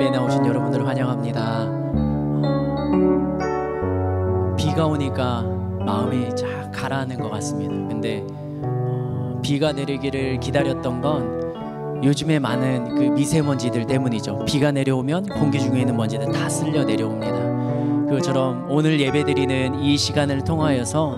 예배에 나오신 여러분들을 환영합니다. 비가 오니까 마음이 쫙 가라앉는 것 같습니다. 근데 비가 내리기를 기다렸던 건 요즘에 많은 그 미세먼지들 때문이죠. 비가 내려오면 공기 중에 있는 먼지들 다 쓸려 내려옵니다. 그것처럼 오늘 예배드리는 이 시간을 통하여서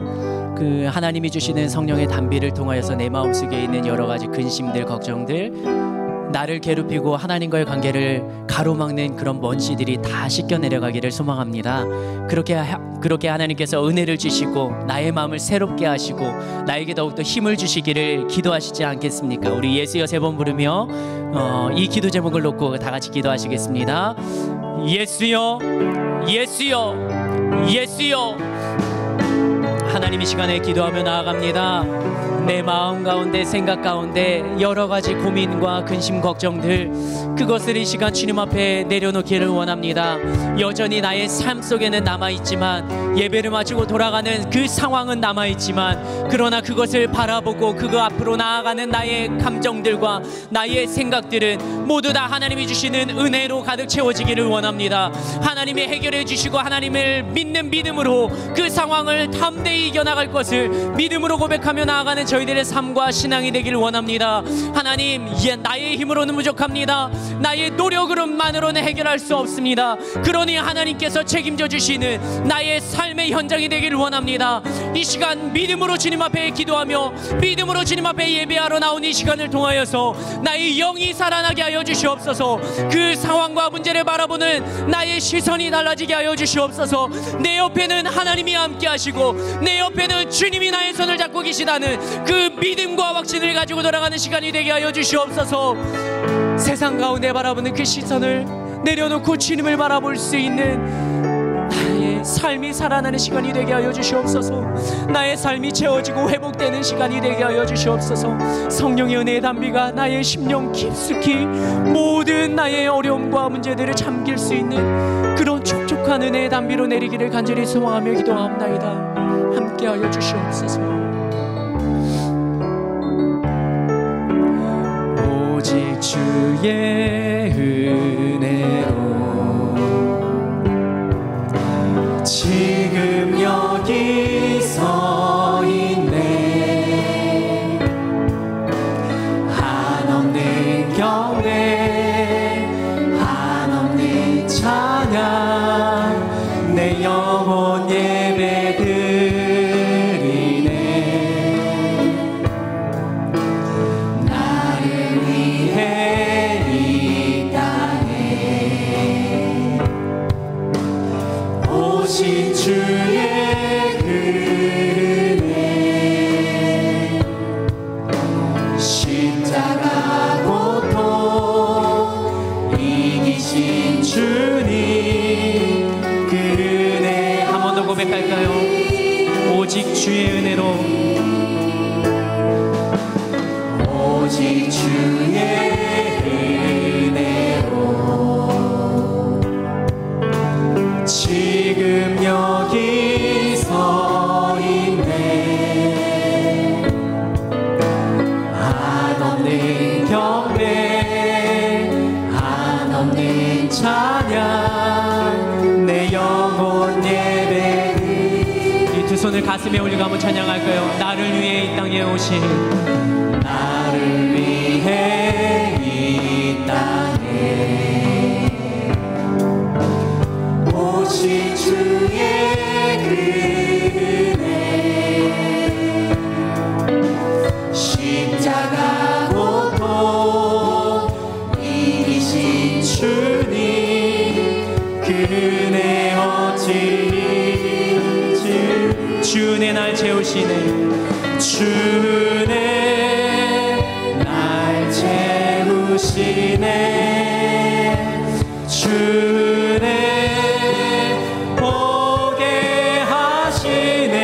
그 하나님이 주시는 성령의 단비를 통하여서 내 마음속에 있는 여러 가지 근심들, 걱정들, 나를 괴롭히고 하나님과의 관계를 가로막는 그런 먼지들이 다 씻겨 내려가기를 소망합니다. 그렇게 하나님께서 은혜를 주시고 나의 마음을 새롭게 하시고 나에게 더욱더 힘을 주시기를 기도하시지 않겠습니까? 우리 예수여 3번 부르며 이 기도 제목을 놓고 다 같이 기도하시겠습니다. 예수여, 예수여, 예수여. 하나님 이 시간에 기도하며 나아갑니다. 내 마음 가운데, 생각 가운데 여러 가지 고민과 근심, 걱정들, 그것을 이 시간 주님 앞에 내려놓기를 원합니다. 여전히 나의 삶 속에는 남아있지만, 예배를 마치고 돌아가는 그 상황은 남아있지만, 그러나 그것을 바라보고 그거 앞으로 나아가는 나의 감정들과 나의 생각들은 모두 다 하나님이 주시는 은혜로 가득 채워지기를 원합니다. 하나님이 해결해 주시고 하나님을 믿는 믿음으로 그 상황을 담대히 이겨나갈 것을 믿음으로 고백하며 나아가는 저희들의 삶과 신앙이 되기를 원합니다. 하나님, 나의 힘으로는 부족합니다. 나의 노력으로만으로는 해결할 수 없습니다. 그러니 하나님께서 책임져 주시는 나의 삶의 현장이 되기를 원합니다. 이 시간 믿음으로 주님 앞에 기도하며 믿음으로 주님 앞에 예배하러 나온 이 시간을 통하여서 나의 영이 살아나게 하여 주시옵소서. 그 상황과 문제를 바라보는 나의 시선이 달라지게 하여 주시옵소서. 내 옆에는 하나님이 함께 하시고 내 옆에는 주님이 나의 손을 잡고 계시다는 그 믿음과 확신을 가지고 돌아가는 시간이 되게 하여 주시옵소서. 세상 가운데 바라보는 그 시선을 내려놓고 주님을 바라볼 수 있는 나의 삶이 살아나는 시간이 되게 하여 주시옵소서. 나의 삶이 채워지고 회복되는 시간이 되게 하여 주시옵소서. 성령의 은혜의 단비가 나의 심령 깊숙이 모든 나의 어려움과 문제들을 잠길 수 있는 그런 촉촉한 은혜의 단비로 내리기를 간절히 소망하며 기도하옵나이다. 함께 하여 주시옵소서. 오직 주의 은혜로 지금 여기 서 있네. 한없는 경배, 한없는 찬양, 내 영혼 예배 드리네. 나를 위해 이 땅에 오신 주의 은혜, 십자가 고통 이기신 주님, 그 은혜 한 번 더 고백할까요? 오직 주의 은혜로, 오직 주의 은혜로 지금 여기 서 있네. 한없는 경배, 한없는 찬양, 내 영혼 예배. 이 두 손을 가슴에 올리고 한번 찬양할까요? 나를 위해 이 땅에 오신, 나를 위해 이 땅에 오신 주의 은혜, 십자가 고통 이기신 주님, 그 은혜 어찌 주 은혜 날 채우시네. 주 은혜 날 채우시네. 주 은혜 보게 하시네.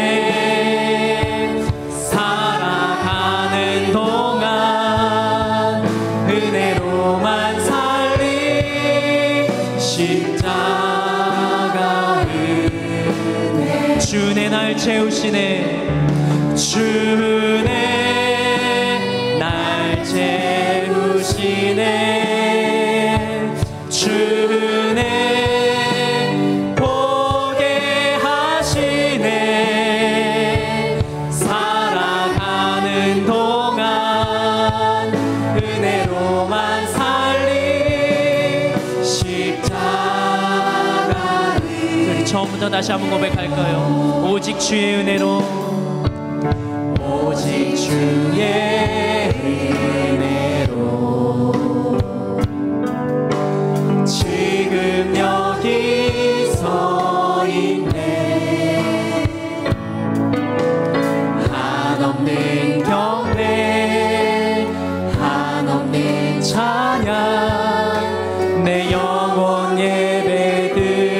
살아가는 동안 은혜로만 살리 십자가 은혜. 주 은혜 날 채우시네. 주 은혜 날 채우시네. 주 처음부터 다시 한번 고백할까요? 오직 주의 은혜로, 오직 주의 은혜로 지금 여기 서 있네. 한없는 경배, 한없는 찬양, 내 영혼 예배드리네.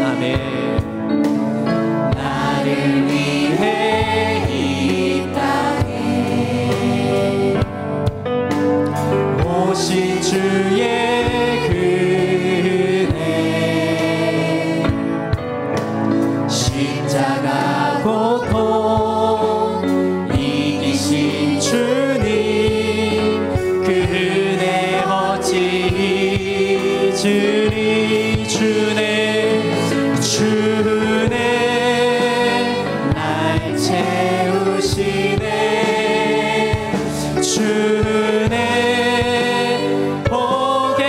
아멘. 나를 위해 이 땅에 오신 주의 은혜, 십자가 고통 이기신 주님, 그 은혜 어찌 잊으리. 주네 날 채우시네. 주네 보게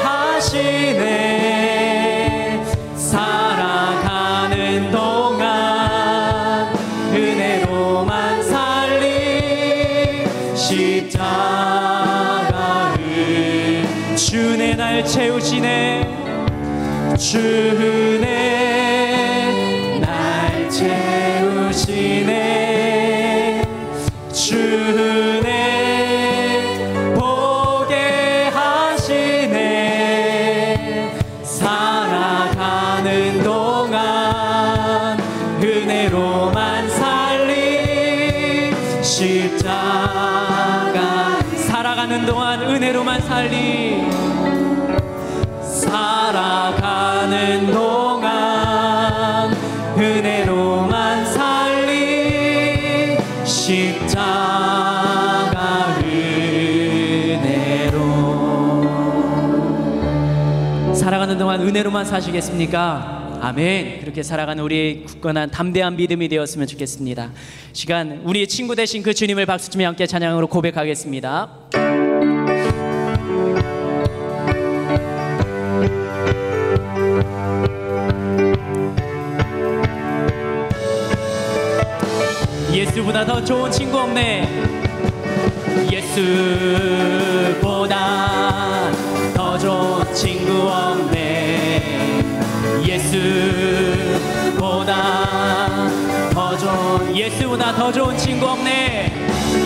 하시네. 살아가는 동안 은혜로만 살리 십자가를. 주네 날 채우시네. 주네 날 채우시네. 주네 보게 하시네. 살아가는 동안 은혜로만 살리 십자가. 살아가는 동안 은혜로만 살리. 살아가는 동안 은혜로만 살리 십자가 은혜로. 살아가는 동안 은혜로만 사시겠습니까? 아멘. 그렇게 살아가는 우리의 굳건한 담대한 믿음이 되었으면 좋겠습니다. 시간 우리의 친구 되신 그 주님을 박수치며 함께 찬양으로 고백하겠습니다. 예수보다 더 좋은 친구 없네. 예수보다 더 좋은 친구 없네. 예수보다 더 좋은, 예수보다 더 좋은 친구 없네.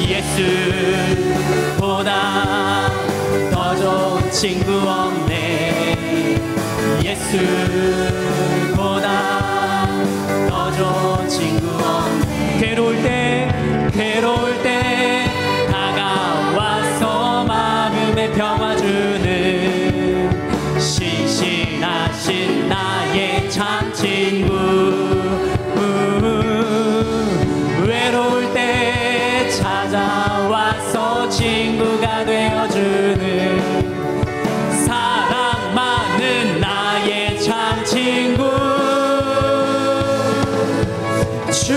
예수보다 더 좋은 친구 없네. 예수보다 더 좋은 친구 없네. 괴로울 때 다가와서 마음에 평화 주는 신실하신 나의 참 친구. 외로울 때 찾아와서 친구가 되어주는 사랑 많은 나의 참 친구. 주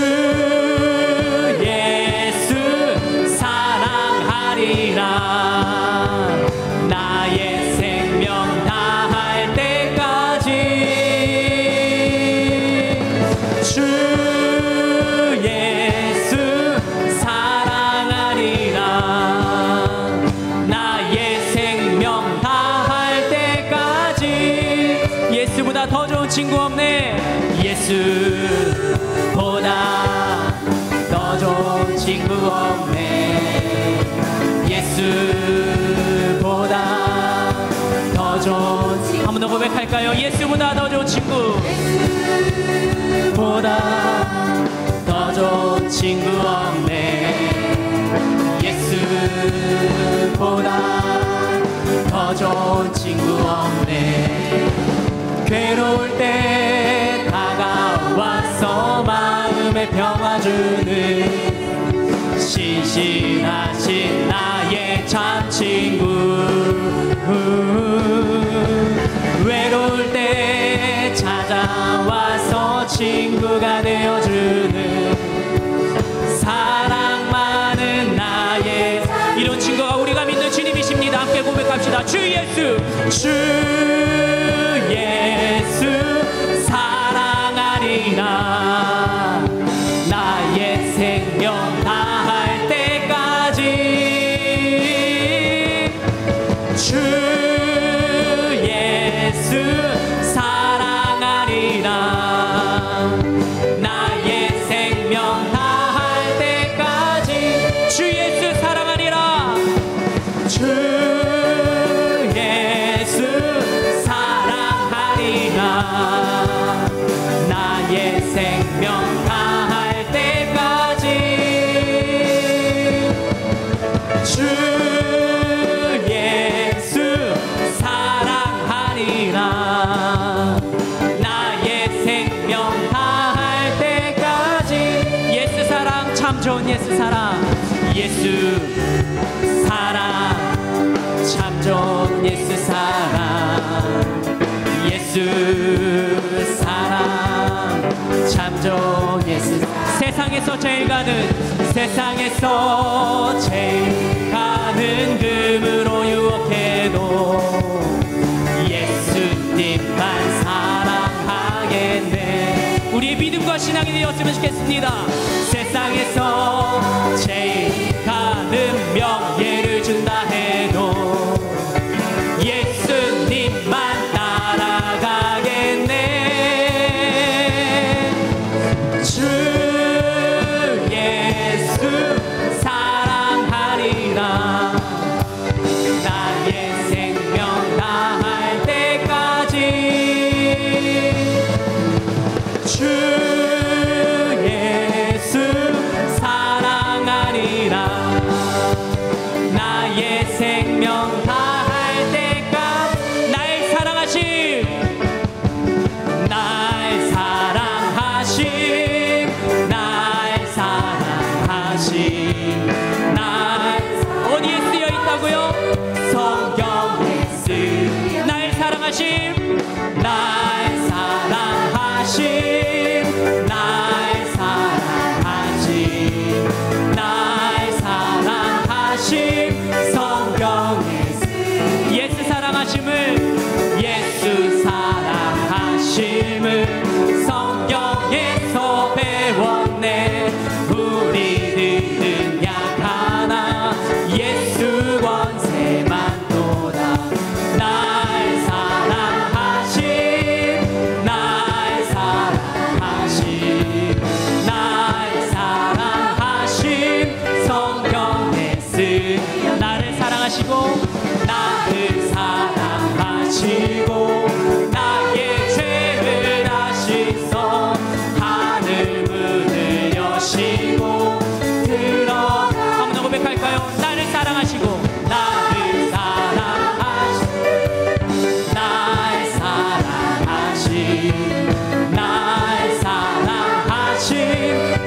예수 사랑하리라. 나의 생명 다할 때까지. 주 예수 사랑하리라. 나의 생명 다할 때까지. 예수보다 더 좋은 친구 없네. 예수보다 더 좋은 친구 없네. 예수보다 더 좋은 친구. 한 번 더 고백할까요? 예수보다 더 좋은 친구. 예수보다 더 좋은 친구 없네. 예수보다 더 좋은 친구 없네. 괴로울 때 다가와서 마음에 평화 주는 신실하신 나의 참 친구. 외로울 때 찾아와서 친구가 되어주는 사랑 많은 나의, 이런 친구가 우리가 믿는 주님이십니다. 함께 고백합시다. 주 예수, 주 예수 사랑하리라. 나의 생명 다할 때까지 주 예수 사랑하리라. 나의 생명 다할 때까지 주 예수 사랑하리라. 주 예수 사랑하리라. 나의 생명 다할 때까지 주 예수 사랑하리라. 나의 생명 다할 때까지. 예수 사랑, 참 좋은 예수 사랑. 예수 사랑, 참 좋은 예수 사랑. 예수 사랑, 참 좋은 예수. 세상에서 제일 가는, 세상에서 제일 가는 금으로 유혹해도 예수님만 사랑하겠네. 우리의 믿음과 신앙이 되었으면 좋겠습니다. 세상에서 제일 가는 명예를 준다 해도 예수님만 따라가겠네. 주 예수 사랑하리라. 나의 생명 다할 때까지 주 예수 사랑하리라. 나의 생명 다할 때까지. 날 사랑하심, 날 사랑하심, 날 사랑하심. 날 어디에 쓰여 있다고요? 성경에 쓰여. 날 사랑하심, 날 사랑하심, 날 사랑하심, 날 사랑하심. 성경에 예수 사랑하심을, 예수 사랑하심을 성경에서 배웠네. 우리들은 약하나 예수 권세만 도다. 날 사랑하심, 날 사랑하심, 날 사랑하심. 성경에 쓰여. 나를 사랑하시고, 나를 사랑하시고, 나의 죄를 아시소. 하늘 문을 여시고 들어가. 한번 더 고백할까요? 나를 사랑하시고, 나를 사랑하시고, 날 사랑하심, 날 사랑하심.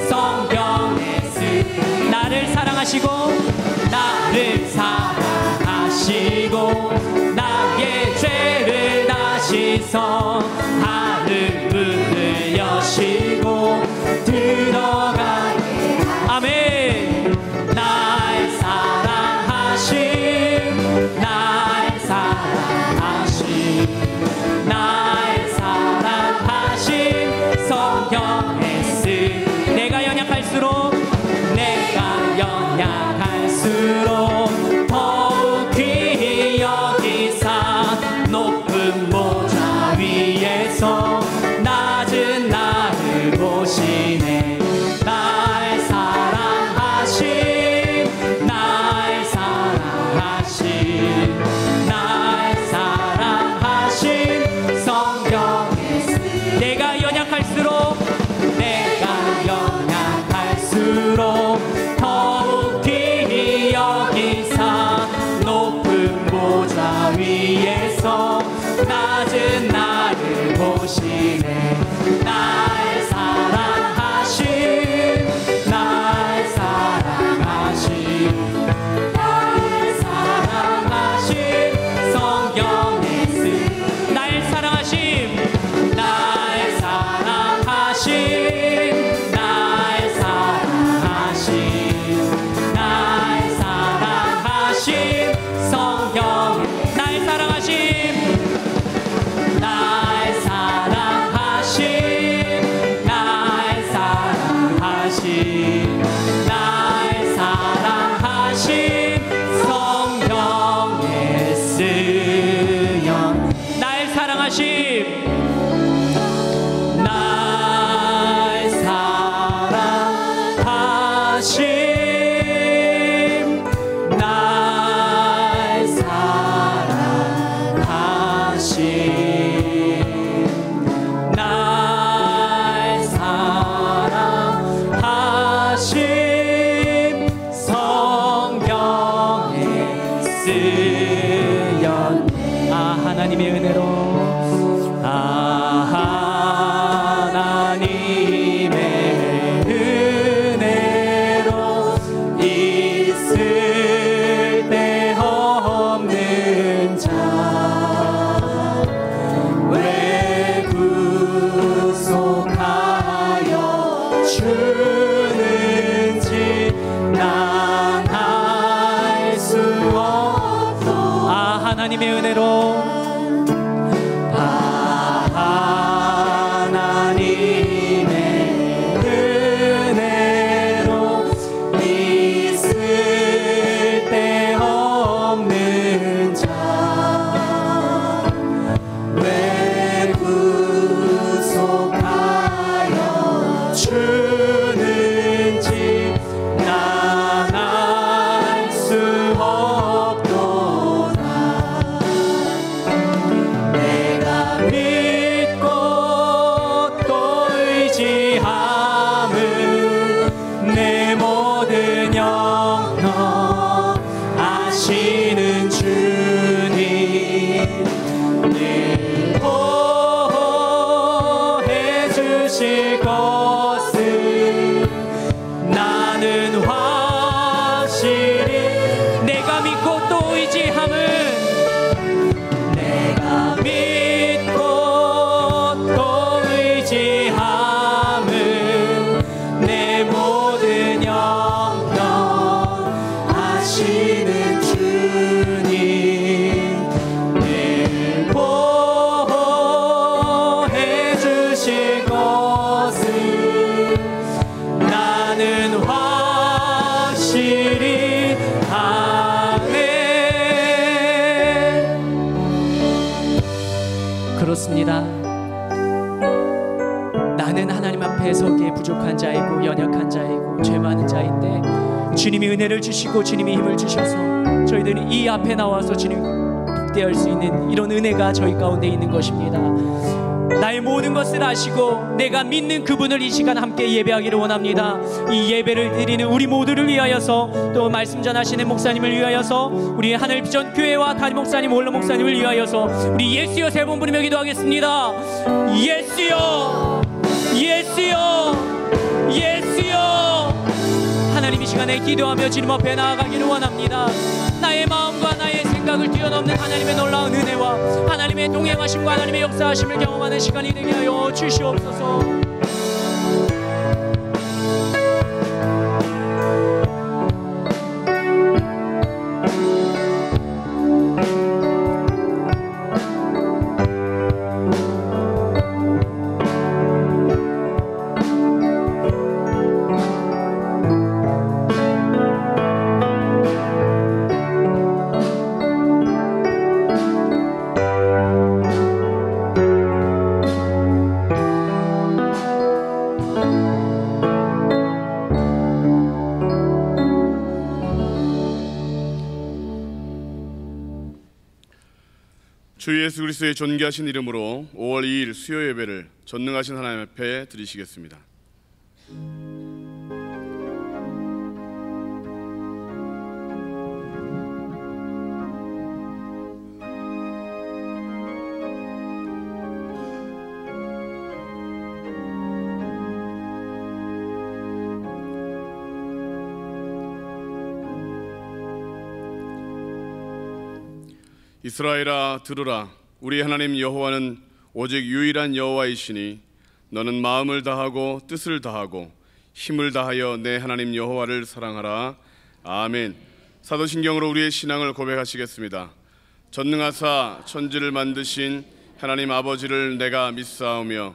성경에 쓰. 나를 사랑하시고, 나를 사랑하시고, 나의 죄를 다시서 하늘 문을 여시고 들어가게. 아멘. 날 사랑하심, 날 사랑하심, 날 사랑하심. 성경에 쓰. 내가 연약할수록, 내가 연약할수록 더욱 귀히 여기사 높은 보좌 위에서 낮은 나를 보시네. 날 사랑하심, 날 사랑하심, 날 사랑하심. 성경에 쓰. 내가 연약할수록, 내가 연약할수록 더욱 귀히 여기사 높은 보좌 위에서 낮은 나를 보시네. 날 사랑하심, 날 사랑하심, 날 사랑하심. 성경에 쓰. 날 사랑하심, 날 사랑하심, 날 사랑하심, 날 사랑하심. 성경. 날 사랑하심, 날 쓰였네. 하나님의 은혜로, 하나님의 은혜로 있을 데 없는 자 왜 구속하여 주는지 난 알 수 없소. 하나님의 은혜로, 하나님의 은혜로 있을 데 없는 자 왜 구속하여 주는지 난 알 수 없도다. 내가 믿고 또 의지함은 내 모든 영역 아시는 주님 늘 보호해 주실 것을 나는 확실히 내가 믿고 또 의지함은 내가 믿고 또 의지함은 내 모든 영역 아시는 주님 늘 보호해 주실 것을 나는 확실히 아네. 그렇습니다. 나는 하나님 앞에 서기에 부족한 자이고 연약한 자이고 죄 많은 자인데 주님이 은혜를 주시고 주님이 힘을 주셔서 저희들이 이 앞에 나와서 주님 복대할 수 있는 이런 은혜가 저희 가운데 있는 것입니다. 나의 모든 것을 아시고 내가 믿는 그분을 이 시간 함께 예배하기를 원합니다. 이 예배를 드리는 우리 모두를 위하여서 또 말씀 전하시는 목사님을 위하여서 우리 하늘비전 교회와 담임 목사님, 원로 목사님을 위하여서 우리 예수여 세 번 부르며 기도하겠습니다. 예수여, 예수여, 예수여. 하나님 이 시간에 기도하며 주님 앞에 나아가기를 원합니다. 나의 마음과 나의 생각을 뛰어넘는 하나님의 놀라운 은혜와 하나님의 동행하심과 하나님의 역사하심을 경험하는 시간이 되게 하여 주시옵소서. 주 예수 그리스도의 존귀하신 이름으로 5월 2일 수요 예배를 전능하신 하나님 앞에 드리시겠습니다. 이스라엘아 들으라. 우리 하나님 여호와는 오직 유일한 여호와이시니 너는 마음을 다하고 뜻을 다하고 힘을 다하여 내 하나님 여호와를 사랑하라. 아멘. 사도신경으로 우리의 신앙을 고백하시겠습니다. 전능하사 천지를 만드신 하나님 아버지를 내가 믿사오며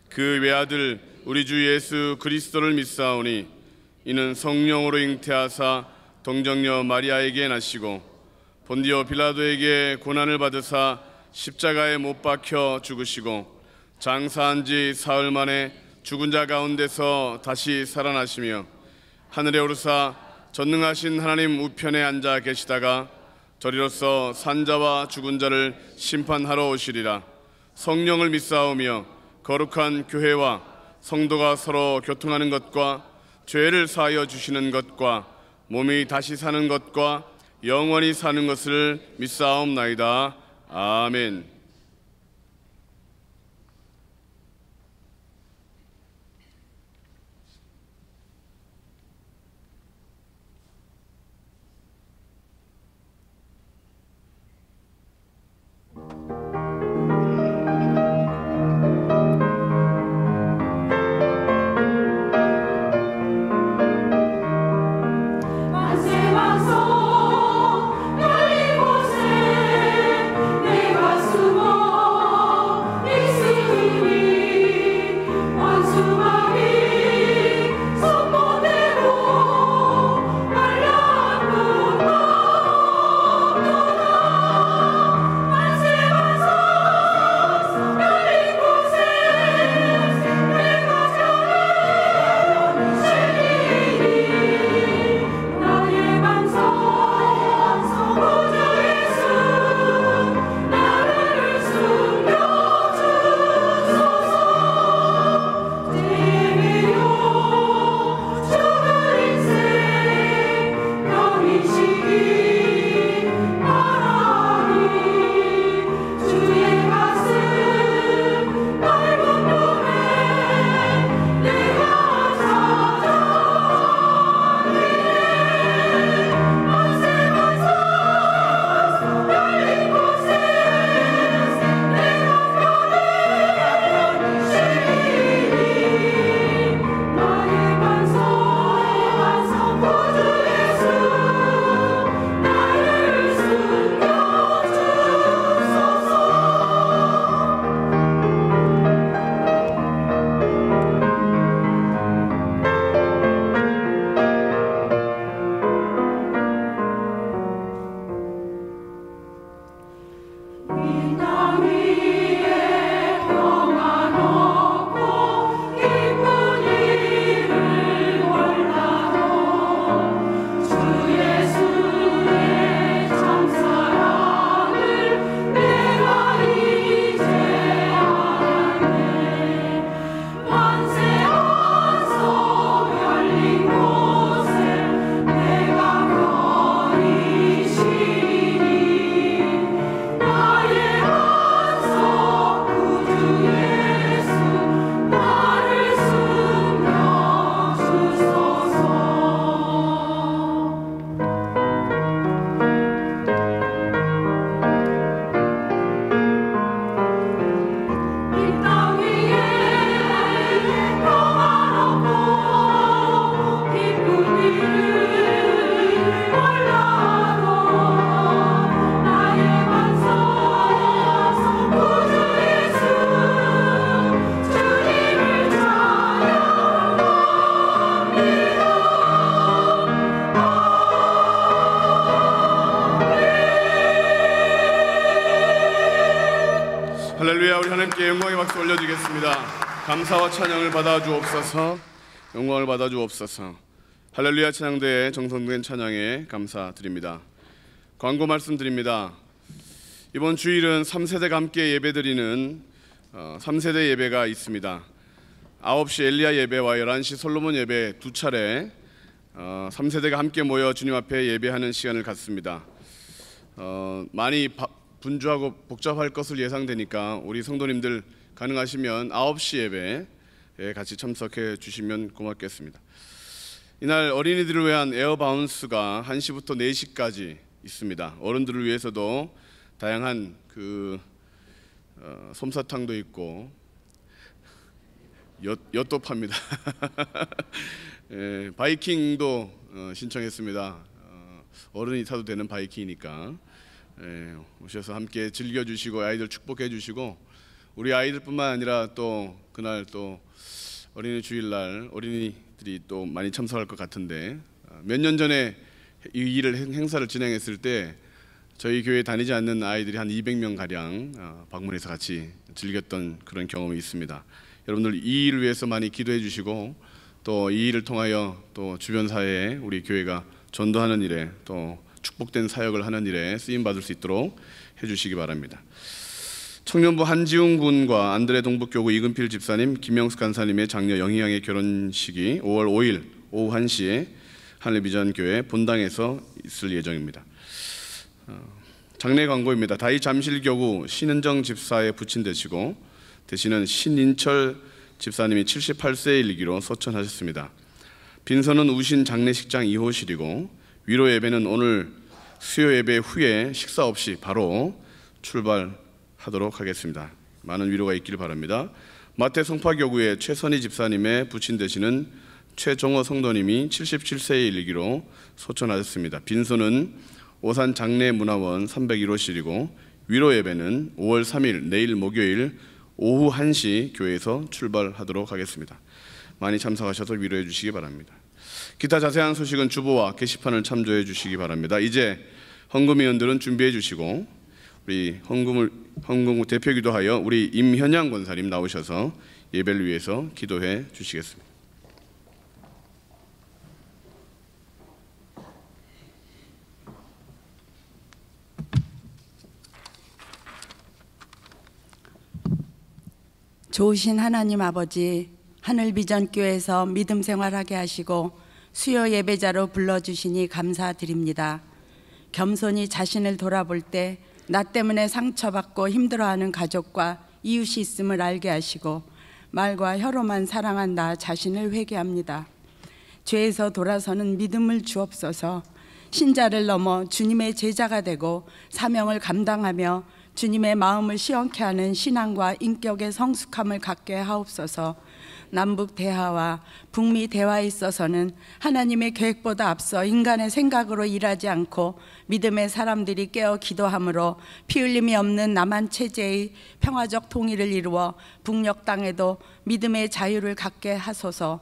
그 외아들 우리 주 예수 그리스도를 믿사오니 이는 성령으로 잉태하사 동정녀 마리아에게 나시고 본디오 빌라도에게 고난을 받으사 십자가에 못 박혀 죽으시고 장사한 지 사흘 만에 죽은 자 가운데서 다시 살아나시며 하늘에 오르사 전능하신 하나님 우편에 앉아 계시다가 저리로서 산자와 죽은 자를 심판하러 오시리라. 성령을 믿사오며 거룩한 교회와 성도가 서로 교통하는 것과 죄를 사하여 주시는 것과 몸이 다시 사는 것과 영원히 사는 것을 믿사옵나이다. 아멘. 할렐루야. 우리 하나님께 영광의 박수 올려드리겠습니다. 감사와 찬양을 받아 주옵소서. 영광을 받아 주옵소서. 할렐루야 찬양대의 정성된 찬양에 감사드립니다. 광고 말씀드립니다. 이번 주일은 3세대가 함께 예배드리는 3세대 예배가 있습니다. 9시 엘리야 예배와 11시 솔로몬 예배 두 차례 3세대가 함께 모여 주님 앞에 예배하는 시간을 갖습니다. 많이 분주하고 복잡할 것을 예상되니까 우리 성도님들 가능하시면 9시 예배에 같이 참석해 주시면 고맙겠습니다. 이날 어린이들을 위한 에어 바운스가 1시부터 4시까지 있습니다. 어른들을 위해서도 다양한 솜사탕도 있고 엿도 팝니다. 예, 바이킹도 신청했습니다. 어른이 타도 되는 바이킹이니까 오셔서 함께 즐겨주시고 아이들 축복해주시고 우리 아이들뿐만 아니라 또 그날 또 어린이 주일날 어린이들이 또 많이 참석할 것 같은데 몇 년 전에 이 행사를 진행했을 때 저희 교회에 다니지 않는 아이들이 한 200명 가량 방문해서 같이 즐겼던 그런 경험이 있습니다. 여러분들 이 일을 위해서 많이 기도해 주시고 또 이 일을 통하여 또 주변 사회에 우리 교회가 전도하는 일에 또 축복된 사역을 하는 일에 쓰임 받을 수 있도록 해주시기 바랍니다. 청년부 한지웅 군과 안드레 동북교구 이근필 집사님, 김영숙 간사님의 장녀 영희양의 결혼식이 5월 5일 오후 1시에 하늘비전교회 본당에서 있을 예정입니다. 장례 광고입니다. 다이 잠실교구 신은정 집사의 부친 되시고 대신은 신인철 집사님이 78세의 일기로 소천하셨습니다. 빈소는 우신 장례식장 2호실이고 위로 예배는 오늘 수요 예배 후에 식사 없이 바로 출발하도록 하겠습니다. 많은 위로가 있길 바랍니다. 마태 송파교구의 최선희 집사님의 부친 되시는 최종호 성도님이 77세의 일기로 소천하셨습니다. 빈소는 오산 장례문화원 301호실이고 위로 예배는 5월 3일 내일 목요일 오후 1시 교회에서 출발하도록 하겠습니다. 많이 참석하셔서 위로해 주시기 바랍니다. 기타 자세한 소식은 주보와 게시판을 참조해 주시기 바랍니다. 이제 헌금위원들은 준비해 주시고 우리 헌금 대표 기도하여 우리 임현양 권사님 나오셔서 예배를 위해서 기도해 주시겠습니다. 좋으신 하나님 아버지, 하늘비전교회에서 믿음 생활하게 하시고 수요 예배자로 불러주시니 감사드립니다. 겸손히 자신을 돌아볼 때 나 때문에 상처받고 힘들어하는 가족과 이웃이 있음을 알게 하시고 말과 혀로만 사랑한 나 자신을 회개합니다. 죄에서 돌아서는 믿음을 주옵소서. 신자를 넘어 주님의 제자가 되고 사명을 감당하며 주님의 마음을 시원케 하는 신앙과 인격의 성숙함을 갖게 하옵소서. 남북 대화와 북미 대화에 있어서는 하나님의 계획보다 앞서 인간의 생각으로 일하지 않고 믿음의 사람들이 깨어 기도함으로 피 흘림이 없는 남한 체제의 평화적 통일을 이루어 북녘 땅에도 믿음의 자유를 갖게 하소서.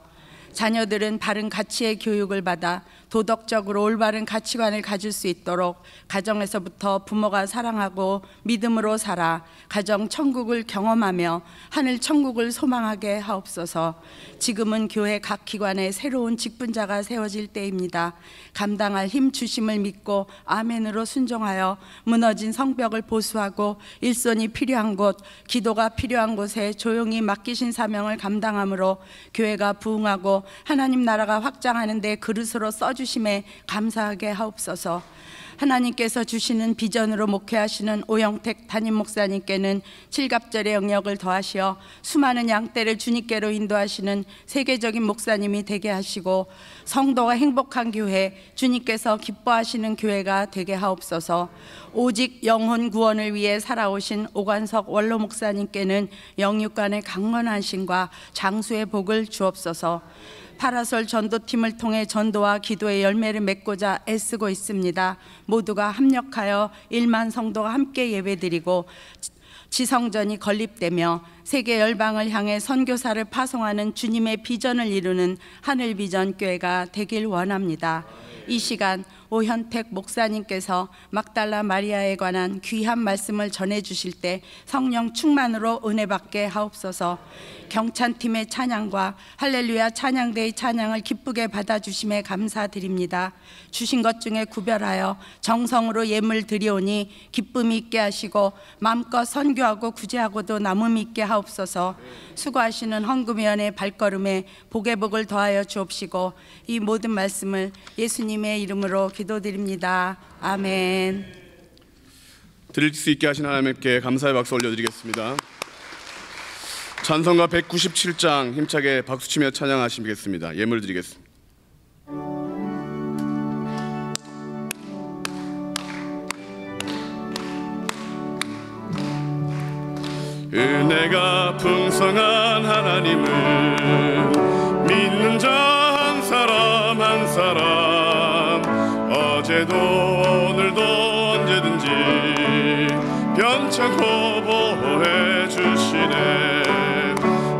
자녀들은 바른 가치의 교육을 받아 도덕적으로 올바른 가치관을 가질 수 있도록 가정에서부터 부모가 사랑하고 믿음으로 살아 가정 천국을 경험하며 하늘 천국을 소망하게 하옵소서. 지금은 교회 각 기관에 새로운 직분자가 세워질 때입니다. 감당할 힘 주심을 믿고 아멘으로 순종하여 무너진 성벽을 보수하고 일손이 필요한 곳, 기도가 필요한 곳에 조용히 맡기신 사명을 감당함으로 교회가 부흥하고 하나님 나라가 확장하는 데 그릇으로 써주심에 감사하게 하옵소서. 하나님께서 주시는 비전으로 목회하시는 오영택 담임 목사님께는 칠갑절의 영역을 더하시어 수많은 양떼를 주님께로 인도하시는 세계적인 목사님이 되게 하시고 성도가 행복한 교회, 주님께서 기뻐하시는 교회가 되게 하옵소서. 오직 영혼 구원을 위해 살아오신 오관석 원로 목사님께는 영육간의 강건하심과 장수의 복을 주옵소서. 파라솔 전도팀을 통해 전도와 기도의 열매를 맺고자 애쓰고 있습니다. 모두가 합력하여 1만 성도가 함께 예배드리고 지성전이 건립되며 세계 열방을 향해 선교사를 파송하는 주님의 비전을 이루는 하늘비전교회가 되길 원합니다. 이 시간 오현택 목사님께서 막달라 마리아에 관한 귀한 말씀을 전해주실 때 성령 충만으로 은혜 받게 하옵소서. 경찬팀의 찬양과 할렐루야 찬양대의 찬양을 기쁘게 받아주심에 감사드립니다. 주신 것 중에 구별하여 정성으로 예물 드리오니 기쁨이 있게 하시고 마음껏 선교하고 구제하고도 남음이 있게 하옵소서. 수고하시는 헌금위원의 발걸음에 복의 복을 더하여 주옵시고 이 모든 말씀을 예수님의 이름으로 기도드립니다. 아멘. 드릴 수 있게 하신 하나님께 감사의 박수 올려드리겠습니다. 찬송가 197장 힘차게 박수치며 찬양하시겠습니다. 예물 드리겠습니다. 은혜가 풍성한 하나님을 믿는 자 한 사람 한 사람 어제도 오늘도 언제든지 변찮고 보호해 주시네.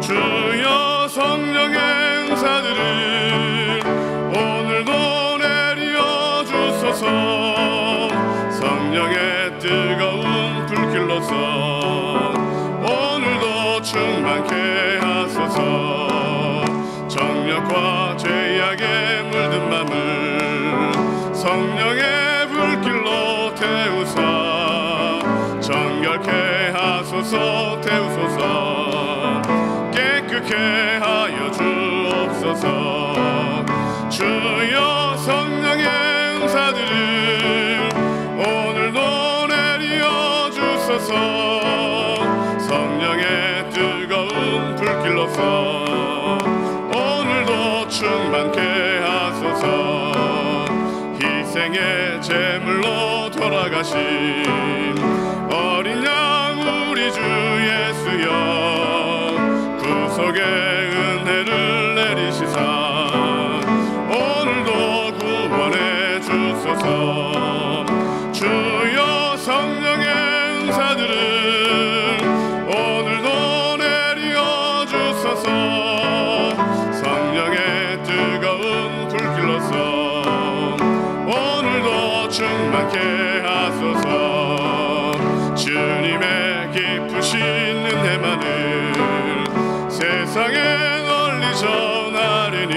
주여 성령의 은사들을 오늘도 내려 주소서. 성령의 뜨거운 불길로서 오늘도 충만케 하소서. 정욕과 죄악에 물든 맘을 성령의 불길로 태우사 정결케 하소서. 태우소서. 깨끗게 하여 주옵소서. 주여 성령의 은사들을 오늘도 하소서. 성령의 뜨거운 불길로서 오늘도 충만케 하소서. 희생의 제물로 돌아가신 어린 양 우리 주 예수여, 구속의 은혜를 내리시사 오늘도 구원해 주소서. 주여 성령의 은사들을 오늘도 내려 주소서. 성령의 뜨거운 불길로서 오늘도 충만케 하소서. 주님의 깊으신 은혜만을 세상에 널리 전하리니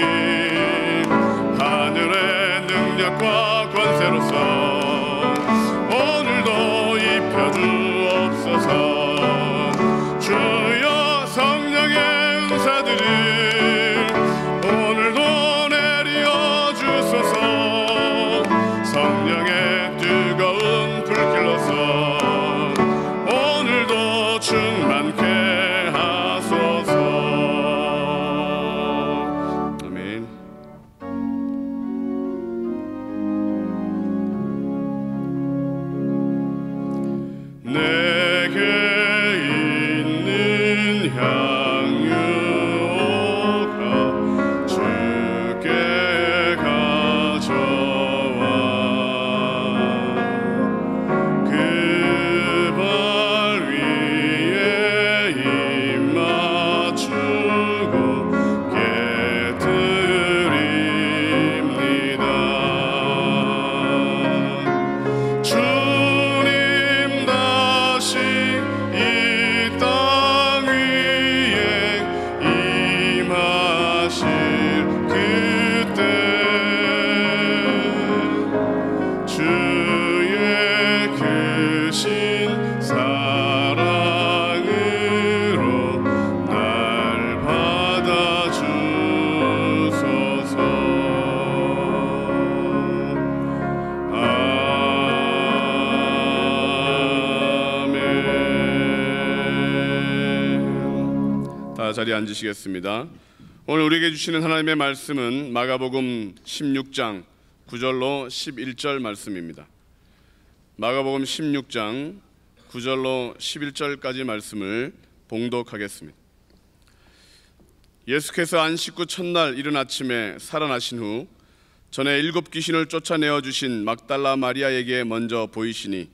하늘의 능력과 권세로서 오늘도 입혀주옵소서. 주여 성령의 은사들을 오늘도 내려 주소서. 성령의 뜨거운 불길로서 오늘도 충만케 하소서. 아멘. 내게 있는 향유가 주께 가져와 그 발 위에 입 맞추고 깨뜨립니다. 주님 다시 이 땅 위에 임하실 그때 주의 크신 사랑으로 날 받아주소서. 아멘. 다 자리에 앉으시겠습니다. 오늘 우리에게 주시는 하나님의 말씀은 마가복음 16장 9절로 11절 말씀입니다. 마가복음 16장 9절로 11절까지 말씀을 봉독하겠습니다. 예수께서 안식 후 첫날 이른 아침에 살아나신 후 전에 7 귀신을 쫓아내어 주신 막달라 마리아에게 먼저 보이시니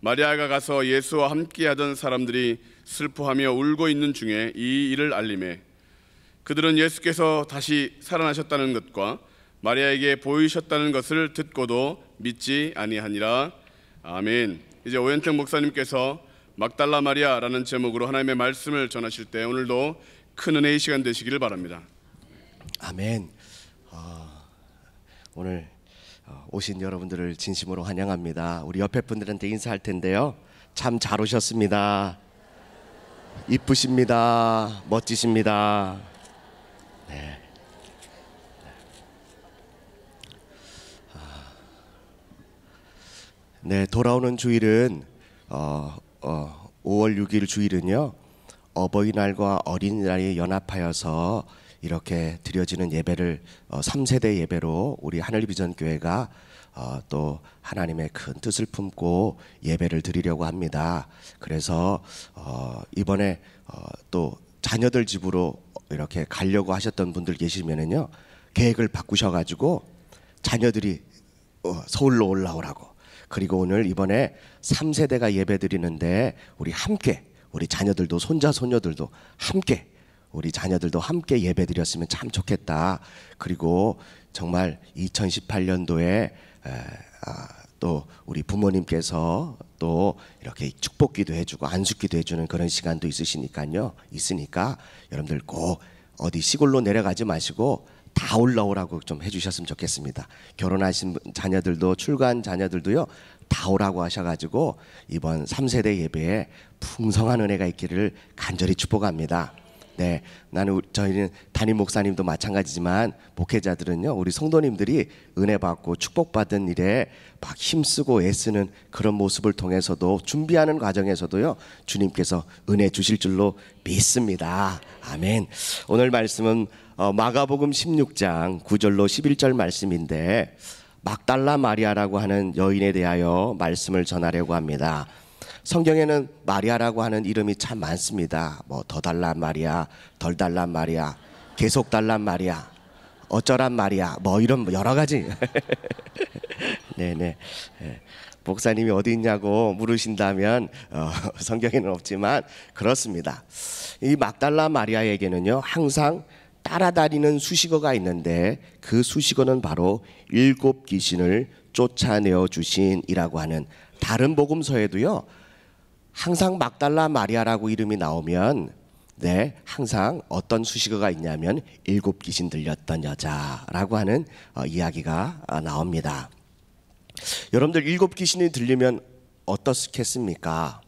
마리아가 가서 예수와 함께하던 사람들이 슬퍼하며 울고 있는 중에 이 일을 알리매 그들은 예수께서 다시 살아나셨다는 것과 마리아에게 보이셨다는 것을 듣고도 믿지 아니하니라. 아멘. 이제 오현택 목사님께서 막달라 마리아라는 제목으로 하나님의 말씀을 전하실 때 오늘도 큰 은혜의 시간 되시기를 바랍니다. 아멘. 오늘 오신 여러분들을 진심으로 환영합니다. 우리 옆에 분들한테 인사할 텐데요. 참 잘 오셨습니다. 이쁘십니다. 멋지십니다. 네. 네, 돌아오는 주일은 5월 6일 주일은요. 어버이날과 어린이날이 연합하여서 이렇게 드려지는 예배를 3세대 예배로 우리 하늘비전교회가 또 하나님의 큰 뜻을 품고 예배를 드리려고 합니다. 그래서 이번에 또 자녀들 집으로 이렇게 가려고 하셨던 분들 계시면은요, 계획을 바꾸셔가지고 자녀들이 서울로 올라오라고. 그리고 오늘 이번에 3세대가 예배 드리는데 우리 함께, 우리 자녀들도 손자 손녀들도 함께, 우리 자녀들도 함께 예배 드렸으면 참 좋겠다. 그리고 정말 2018년도에 또 우리 부모님께서 또 이렇게 축복기도 해주고 안숙기도 해주는 그런 시간도 있으니까 여러분들 꼭 어디 시골로 내려가지 마시고 다 올라오라고 좀 해주셨으면 좋겠습니다. 결혼하신 자녀들도 출가한 자녀들도요 다 오라고 하셔가지고 이번 3세대 예배에 풍성한 은혜가 있기를 간절히 축복합니다. 네, 저희는 담임 목사님도 마찬가지지만 목회자들은요, 우리 성도님들이 은혜 받고 축복받은 일에 막 힘쓰고 애쓰는 그런 모습을 통해서도 준비하는 과정에서도요, 주님께서 은혜 주실 줄로 믿습니다. 아멘. 오늘 말씀은 마가복음 16장 9절로 11절 말씀인데, 막달라 마리아라고 하는 여인에 대하여 말씀을 전하려고 합니다. 성경에는 마리아라고 하는 이름이 참 많습니다. 뭐 더 달란 마리아, 덜 달란 마리아, 계속 달란 마리아, 어쩌란 마리아, 뭐 이런 여러 가지. 네네. 목사님이 어디 있냐고 물으신다면 성경에는 없지만 그렇습니다. 이 막달라 마리아에게는요, 항상 따라다니는 수식어가 있는데, 그 수식어는 바로 7 귀신을 쫓아내어 주신이라고 하는, 다른 복음서에도요, 항상 막달라 마리아라고 이름이 나오면 항상 어떤 수식어가 있냐면 7 귀신 들렸던 여자라고 하는 이야기가 나옵니다. 여러분들 7 귀신이 들리면 어떻겠습니까?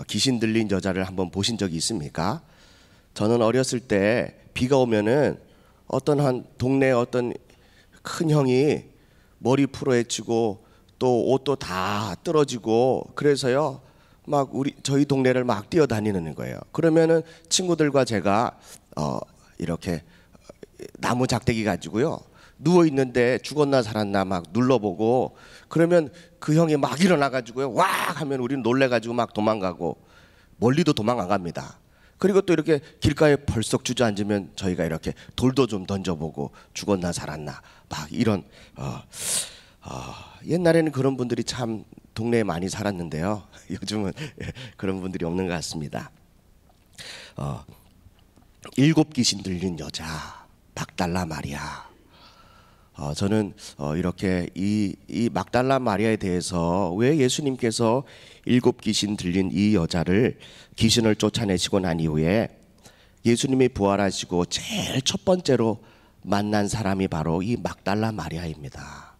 귀신 들린 여자를 한번 보신 적이 있습니까? 저는 어렸을 때 비가 오면은 어떤 한 동네 어떤 큰 형이 머리 풀어헤치고 또 옷도 다 떨어지고, 그래서요 막 저희 동네를 막 뛰어다니는 거예요. 그러면은 친구들과 제가 이렇게 나무 작대기 가지고요, 누워 있는데 죽었나 살았나 막 눌러보고, 그러면 그 형이 막 일어나 가지고요, 와 하면 우리는 놀래 가지고 막 도망가고, 멀리도 도망 안 갑니다. 그리고 또 이렇게 길가에 벌썩 주저앉으면 저희가 이렇게 돌도 좀 던져보고 죽었나 살았나 막 이런 옛날에는 그런 분들이 참 동네에 많이 살았는데요. 요즘은 그런 분들이 없는 것 같습니다. 7 귀신 들린 여자 막달라 마리아. 저는 이렇게 이 막달라 마리아에 대해서 왜 예수님께서 7 귀신 들린 이 여자를 귀신을 쫓아내시고 난 이후에 예수님이 부활하시고 제일 첫 번째로 만난 사람이 바로 이 막달라 마리아입니다.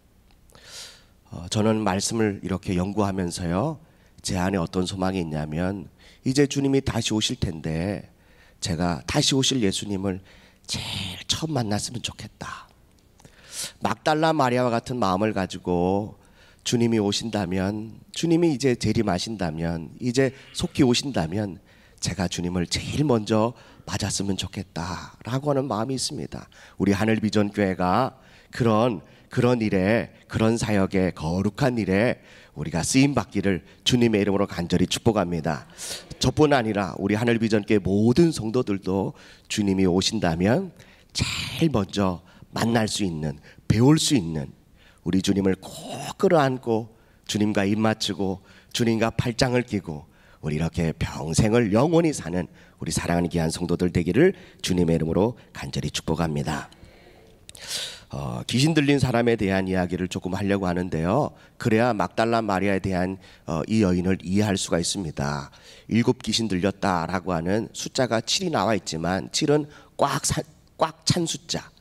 저는 말씀을 이렇게 연구하면서요, 제 안에 어떤 소망이 있냐면, 이제 주님이 다시 오실 텐데 제가 다시 오실 예수님을 제일 처음 만났으면 좋겠다. 막달라 마리아와 같은 마음을 가지고 주님이 오신다면, 주님이 이제 재림하신다면, 이제 속히 오신다면 제가 주님을 제일 먼저 맞았으면 좋겠다라고 하는 마음이 있습니다. 우리 하늘비전교회가 그런 일에, 그런 사역에, 거룩한 일에 우리가 쓰임 받기를 주님의 이름으로 간절히 축복합니다. 저뿐 아니라 우리 하늘비전교회 모든 성도들도 주님이 오신다면 제일 먼저 만날 수 있는, 배울 수 있는, 우리 주님을 꼭 끌어안고 주님과 입 맞추고 주님과 팔짱을 끼고 우리 이렇게 평생을 영원히 사는 우리 사랑하는 귀한 성도들 되기를 주님의 이름으로 간절히 축복합니다. 귀신 들린 사람에 대한 이야기를 조금 하려고 하는데요, 그래야 막달라 마리아에 대한 이 여인을 이해할 수가 있습니다. 7 귀신 들렸다라고 하는 숫자가 7이 나와 있지만, 7은 꽉 찬 숫자,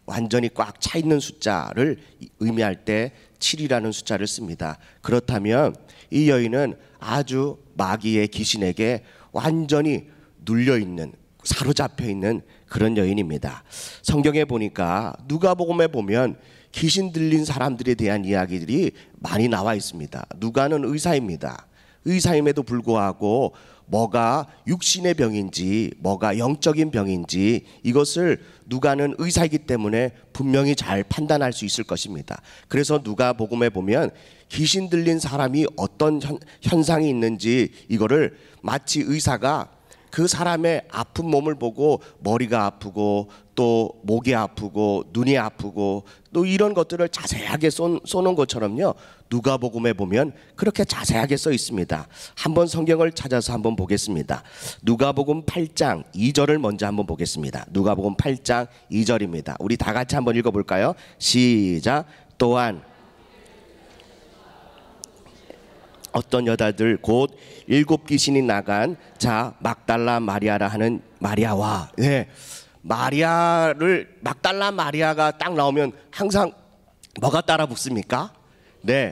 완전히 꽉 차 있는 숫자를 의미할 때 7이라는 숫자를 씁니다. 그렇다면 이 여인은 아주 마귀의 귀신에게 완전히 눌려있는, 사로잡혀 있는 그런 여인입니다. 성경에 보니까 누가복음에 보면 귀신 들린 사람들에 대한 이야기들이 많이 나와 있습니다. 누가는 의사입니다. 의사임에도 불구하고 뭐가 육신의 병인지 뭐가 영적인 병인지 이것을 누가는 의사이기 때문에 분명히 잘 판단할 수 있을 것입니다. 그래서 누가복음에 보면 귀신 들린 사람이 어떤 현상이 있는지 이거를 마치 의사가 그 사람의 아픈 몸을 보고 머리가 아프고 또 목이 아프고 눈이 아프고 또 이런 것들을 자세하게 쏘는 것처럼요, 누가복음에 보면 그렇게 자세하게 써 있습니다. 한번 성경을 찾아서 한번 보겠습니다. 누가복음 8장 2절을 먼저 한번 보겠습니다. 누가복음 8장 2절입니다. 우리 다 같이 한번 읽어볼까요? 시작. 또한 어떤 여자들 곧 7 귀신이 나간 자 막달라 마리아라 하는 마리아와, 마리아를, 막달라 마리아가 딱 나오면 항상 뭐가 따라 붙습니까?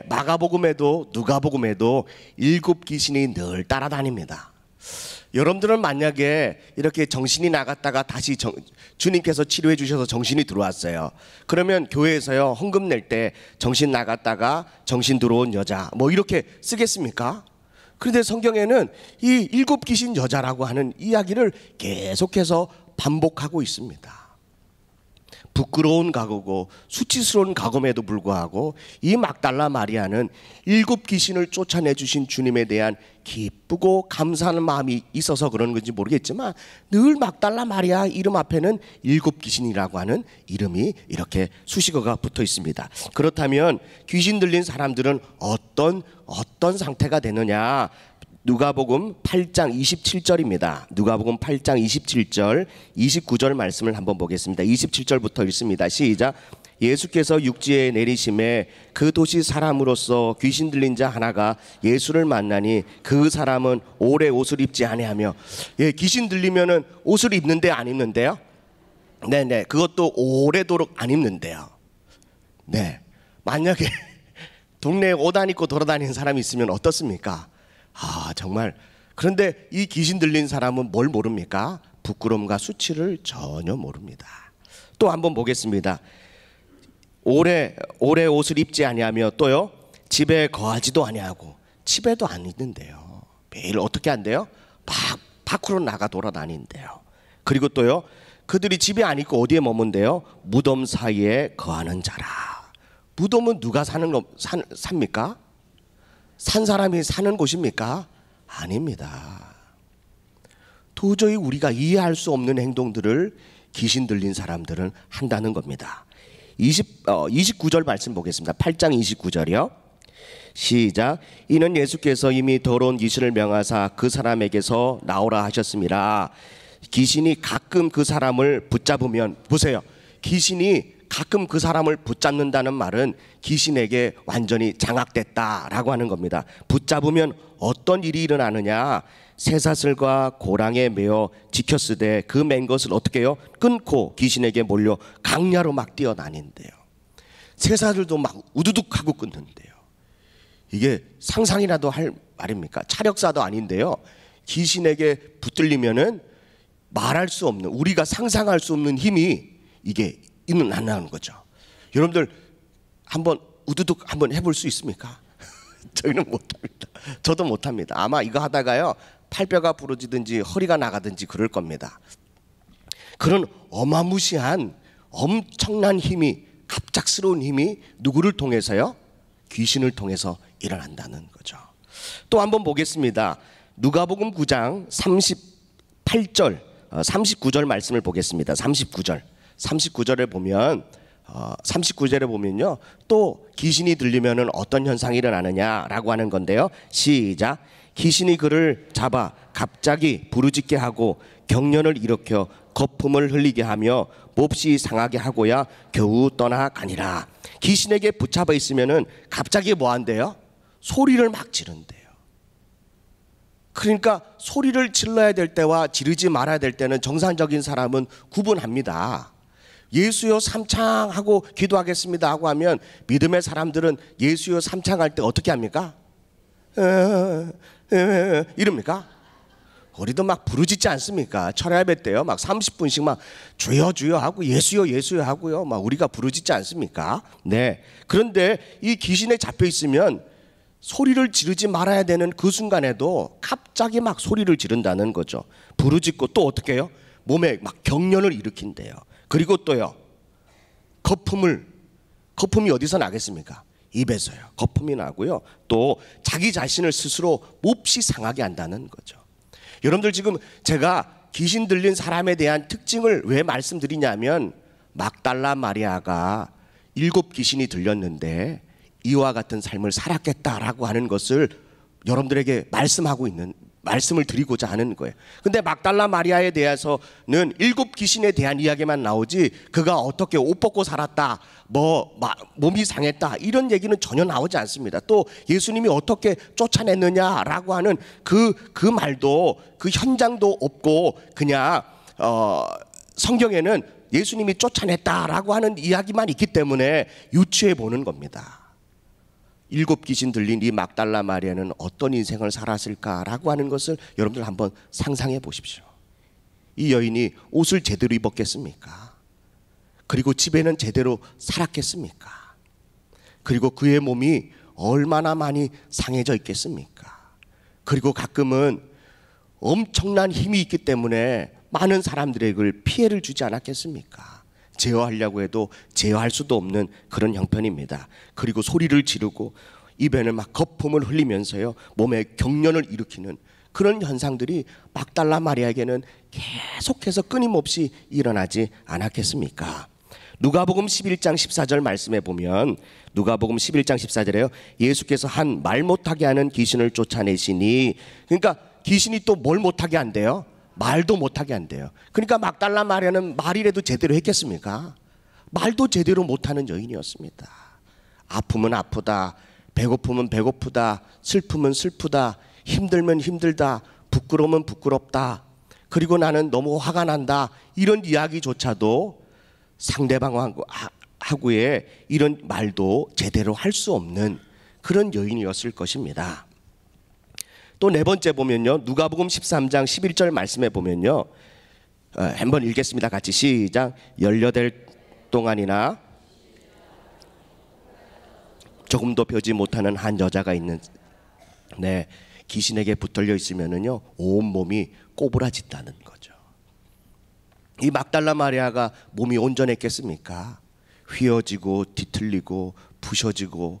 마가복음에도 누가복음에도 7 귀신이 늘 따라다닙니다. 여러분들은 만약에 이렇게 정신이 나갔다가 다시 주님께서 치료해 주셔서 정신이 들어왔어요. 그러면 교회에서요, 헌금 낼 때 정신 나갔다가 정신 들어온 여자 뭐 이렇게 쓰겠습니까? 그런데 성경에는 이 7 귀신 여자라고 하는 이야기를 계속해서 반복하고 있습니다. 부끄러운 과거고 수치스러운 과거에도 불구하고 이 막달라 마리아는 7 귀신을 쫓아내 주신 주님에 대한 기쁘고 감사하는 마음이 있어서 그런 건지 모르겠지만 늘 막달라 마리아 이름 앞에는 7 귀신이라고 하는 이름이 이렇게 수식어가 붙어 있습니다. 그렇다면 귀신 들린 사람들은 어떤 상태가 되느냐? 누가복음 8장 27절입니다. 누가복음 8장 27절 29절 말씀을 한번 보겠습니다. 27절부터 읽습니다. 시작. 예수께서 육지에 내리심에 그 도시 사람으로서 귀신 들린 자 하나가 예수를 만나니 그 사람은 오래 옷을 입지 아니하며, 귀신 들리면은 옷을 입는데 안 입는데요? 네네, 그것도 오래도록 안 입는데요. 네, 만약에 동네에 옷 안 입고 돌아다니는 사람이 있으면 어떻습니까? 정말. 그런데 이 귀신 들린 사람은 뭘 모릅니까? 부끄러움과 수치를 전혀 모릅니다. 또 한번 보겠습니다. 오래 옷을 입지 아니하며, 또요, 집에 거하지도 아니하고, 집에도 안 있는데요. 매일 어떻게 한대요? 밖으로 나가 돌아다닌대요. 그리고 또요, 그들이 집에 안 있고 어디에 머문대요? 무덤 사이에 거하는 자라. 무덤은 누가 삽니까? 산 사람이 사는 곳입니까? 아닙니다. 도저히 우리가 이해할 수 없는 행동들을 귀신 들린 사람들은 한다는 겁니다. 29절 말씀 보겠습니다. 8장 29절이요. 시작. 이는 예수께서 이미 더러운 귀신을 명하사 그 사람에게서 나오라 하셨습니다. 귀신이 가끔 그 사람을 붙잡으면, 보세요, 귀신이 가끔 그 사람을 붙잡는다는 말은 귀신에게 완전히 장악됐다라고 하는 겁니다. 붙잡으면 어떤 일이 일어나느냐? 쇠사슬과 고랑에 매어 지켰으되 그 맨 것을 어떻게 해요? 끊고 귀신에게 몰려 강야로 막 뛰어다닌대요. 쇠사슬도 막 우두둑하고 끊는데요. 이게 상상이라도 할 말입니까? 차력사도 아닌데요. 귀신에게 붙들리면은 말할 수 없는, 우리가 상상할 수 없는 힘이 이게 일어나는 거죠. 여러분들 한번 우두둑 한번 해볼 수 있습니까? 저희는 못합니다. 저도 못합니다. 아마 이거 하다가요, 팔뼈가 부러지든지 허리가 나가든지 그럴 겁니다. 그런 어마무시한 엄청난 힘이, 갑작스러운 힘이 누구를 통해서요? 귀신을 통해서 일어난다는 거죠. 또 한번 보겠습니다. 누가복음 9장 38절 39절 말씀을 보겠습니다. 39절에 보면 39절에 보면요, 또 귀신이 들리면은 어떤 현상이 일어나느냐라고 하는 건데요. 시작. 귀신이 그를 잡아 갑자기 부르짖게 하고 경련을 일으켜 거품을 흘리게 하며 몹시 상하게 하고야 겨우 떠나가니라. 귀신에게 붙잡아 있으면은 갑자기 뭐 한대요? 소리를 막 지른대요. 그러니까 소리를 질러야 될 때와 지르지 말아야 될 때는 정상적인 사람은 구분합니다. 예수여 삼창하고 기도하겠습니다 하고 하면 믿음의 사람들은 예수여 삼창할 때 어떻게 합니까? 이럽니까? 우리도 막 부르짖지 않습니까? 철야예배 때요, 막 30분씩 막 주여 주여 하고 예수여 예수여 하고요, 막 우리가 부르짖지 않습니까? 네. 그런데 이 귀신에 잡혀 있으면 소리를 지르지 말아야 되는 그 순간에도 갑자기 막 소리를 지른다는 거죠. 부르짖고 또 어떻게 해요? 몸에 막 경련을 일으킨대요. 그리고 또요, 거품이 어디서 나겠습니까? 입에서요. 거품이 나고요. 또 자기 자신을 스스로 몹시 상하게 한다는 거죠. 여러분들, 지금 제가 귀신 들린 사람에 대한 특징을 왜 말씀드리냐면, 막달라 마리아가 7 귀신이 들렸는데 이와 같은 삶을 살았겠다라고 하는 것을 여러분들에게 말씀을 드리고자 하는 거예요. 근데 막달라 마리아에 대해서는 7 귀신에 대한 이야기만 나오지, 그가 어떻게 옷 벗고 살았다, 몸이 상했다, 이런 얘기는 전혀 나오지 않습니다. 또 예수님이 어떻게 쫓아냈느냐라고 하는 그 말도, 그 현장도 없고, 그냥 성경에는 예수님이 쫓아냈다라고 하는 이야기만 있기 때문에 유추해 보는 겁니다. 일곱 귀신 들린 이 막달라 마리아는 어떤 인생을 살았을까라고 하는 것을 여러분들 한번 상상해 보십시오. 이 여인이 옷을 제대로 입었겠습니까? 그리고 집에는 제대로 살았겠습니까? 그리고 그의 몸이 얼마나 많이 상해져 있겠습니까? 그리고 가끔은 엄청난 힘이 있기 때문에 많은 사람들에게 피해를 주지 않았겠습니까? 제어하려고 해도 제어할 수도 없는 그런 형편입니다. 그리고 소리를 지르고 입에는 막 거품을 흘리면서요, 몸에 경련을 일으키는 그런 현상들이 막달라 마리아에게는 계속해서 끊임없이 일어나지 않았겠습니까? 누가복음 11장 14절 말씀에 보면, 누가복음 11장 14절에요, 예수께서 한 말 못하게 하는 귀신을 쫓아내시니, 그러니까 귀신이 또 뭘 못하게 한대요? 말도 못하게 한대요. 그러니까 막달라 마리아는 말이라도 제대로 했겠습니까? 말도 제대로 못하는 여인이었습니다. 아프면 아프다, 배고프면 배고프다, 슬프면 슬프다, 힘들면 힘들다, 부끄러우면 부끄럽다, 그리고 나는 너무 화가 난다, 이런 이야기조차도 상대방하고의 이런 말도 제대로 할 수 없는 그런 여인이었을 것입니다. 또 네 번째 보면요, 누가복음 13장 11절 말씀에 보면요, 한번 읽겠습니다. 같이 시작. 18 동안이나 조금도 펴지 못하는 한 여자가 있는, 네, 귀신에게 붙들려 있으면은요 온 몸이 꼬부라진다는 거죠. 이 막달라 마리아가 몸이 온전했겠습니까? 휘어지고 뒤틀리고 부셔지고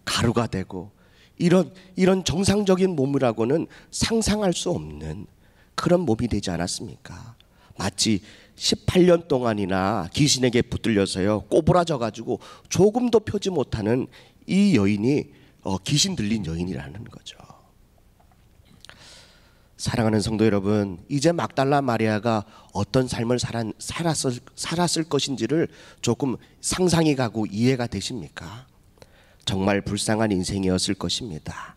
가루가 되고 이런 정상적인 몸이라고는 상상할 수 없는 그런 몸이 되지 않았습니까? 마치 18년 동안이나 귀신에게 붙들려서요 꼬부라져 가지고 조금도 펴지 못하는 이 여인이 귀신 들린 여인이라는 거죠. 사랑하는 성도 여러분, 이제 막달라 마리아가 어떤 삶을 살았을 것인지를 조금 상상이 가고 이해가 되십니까? 정말 불쌍한 인생이었을 것입니다.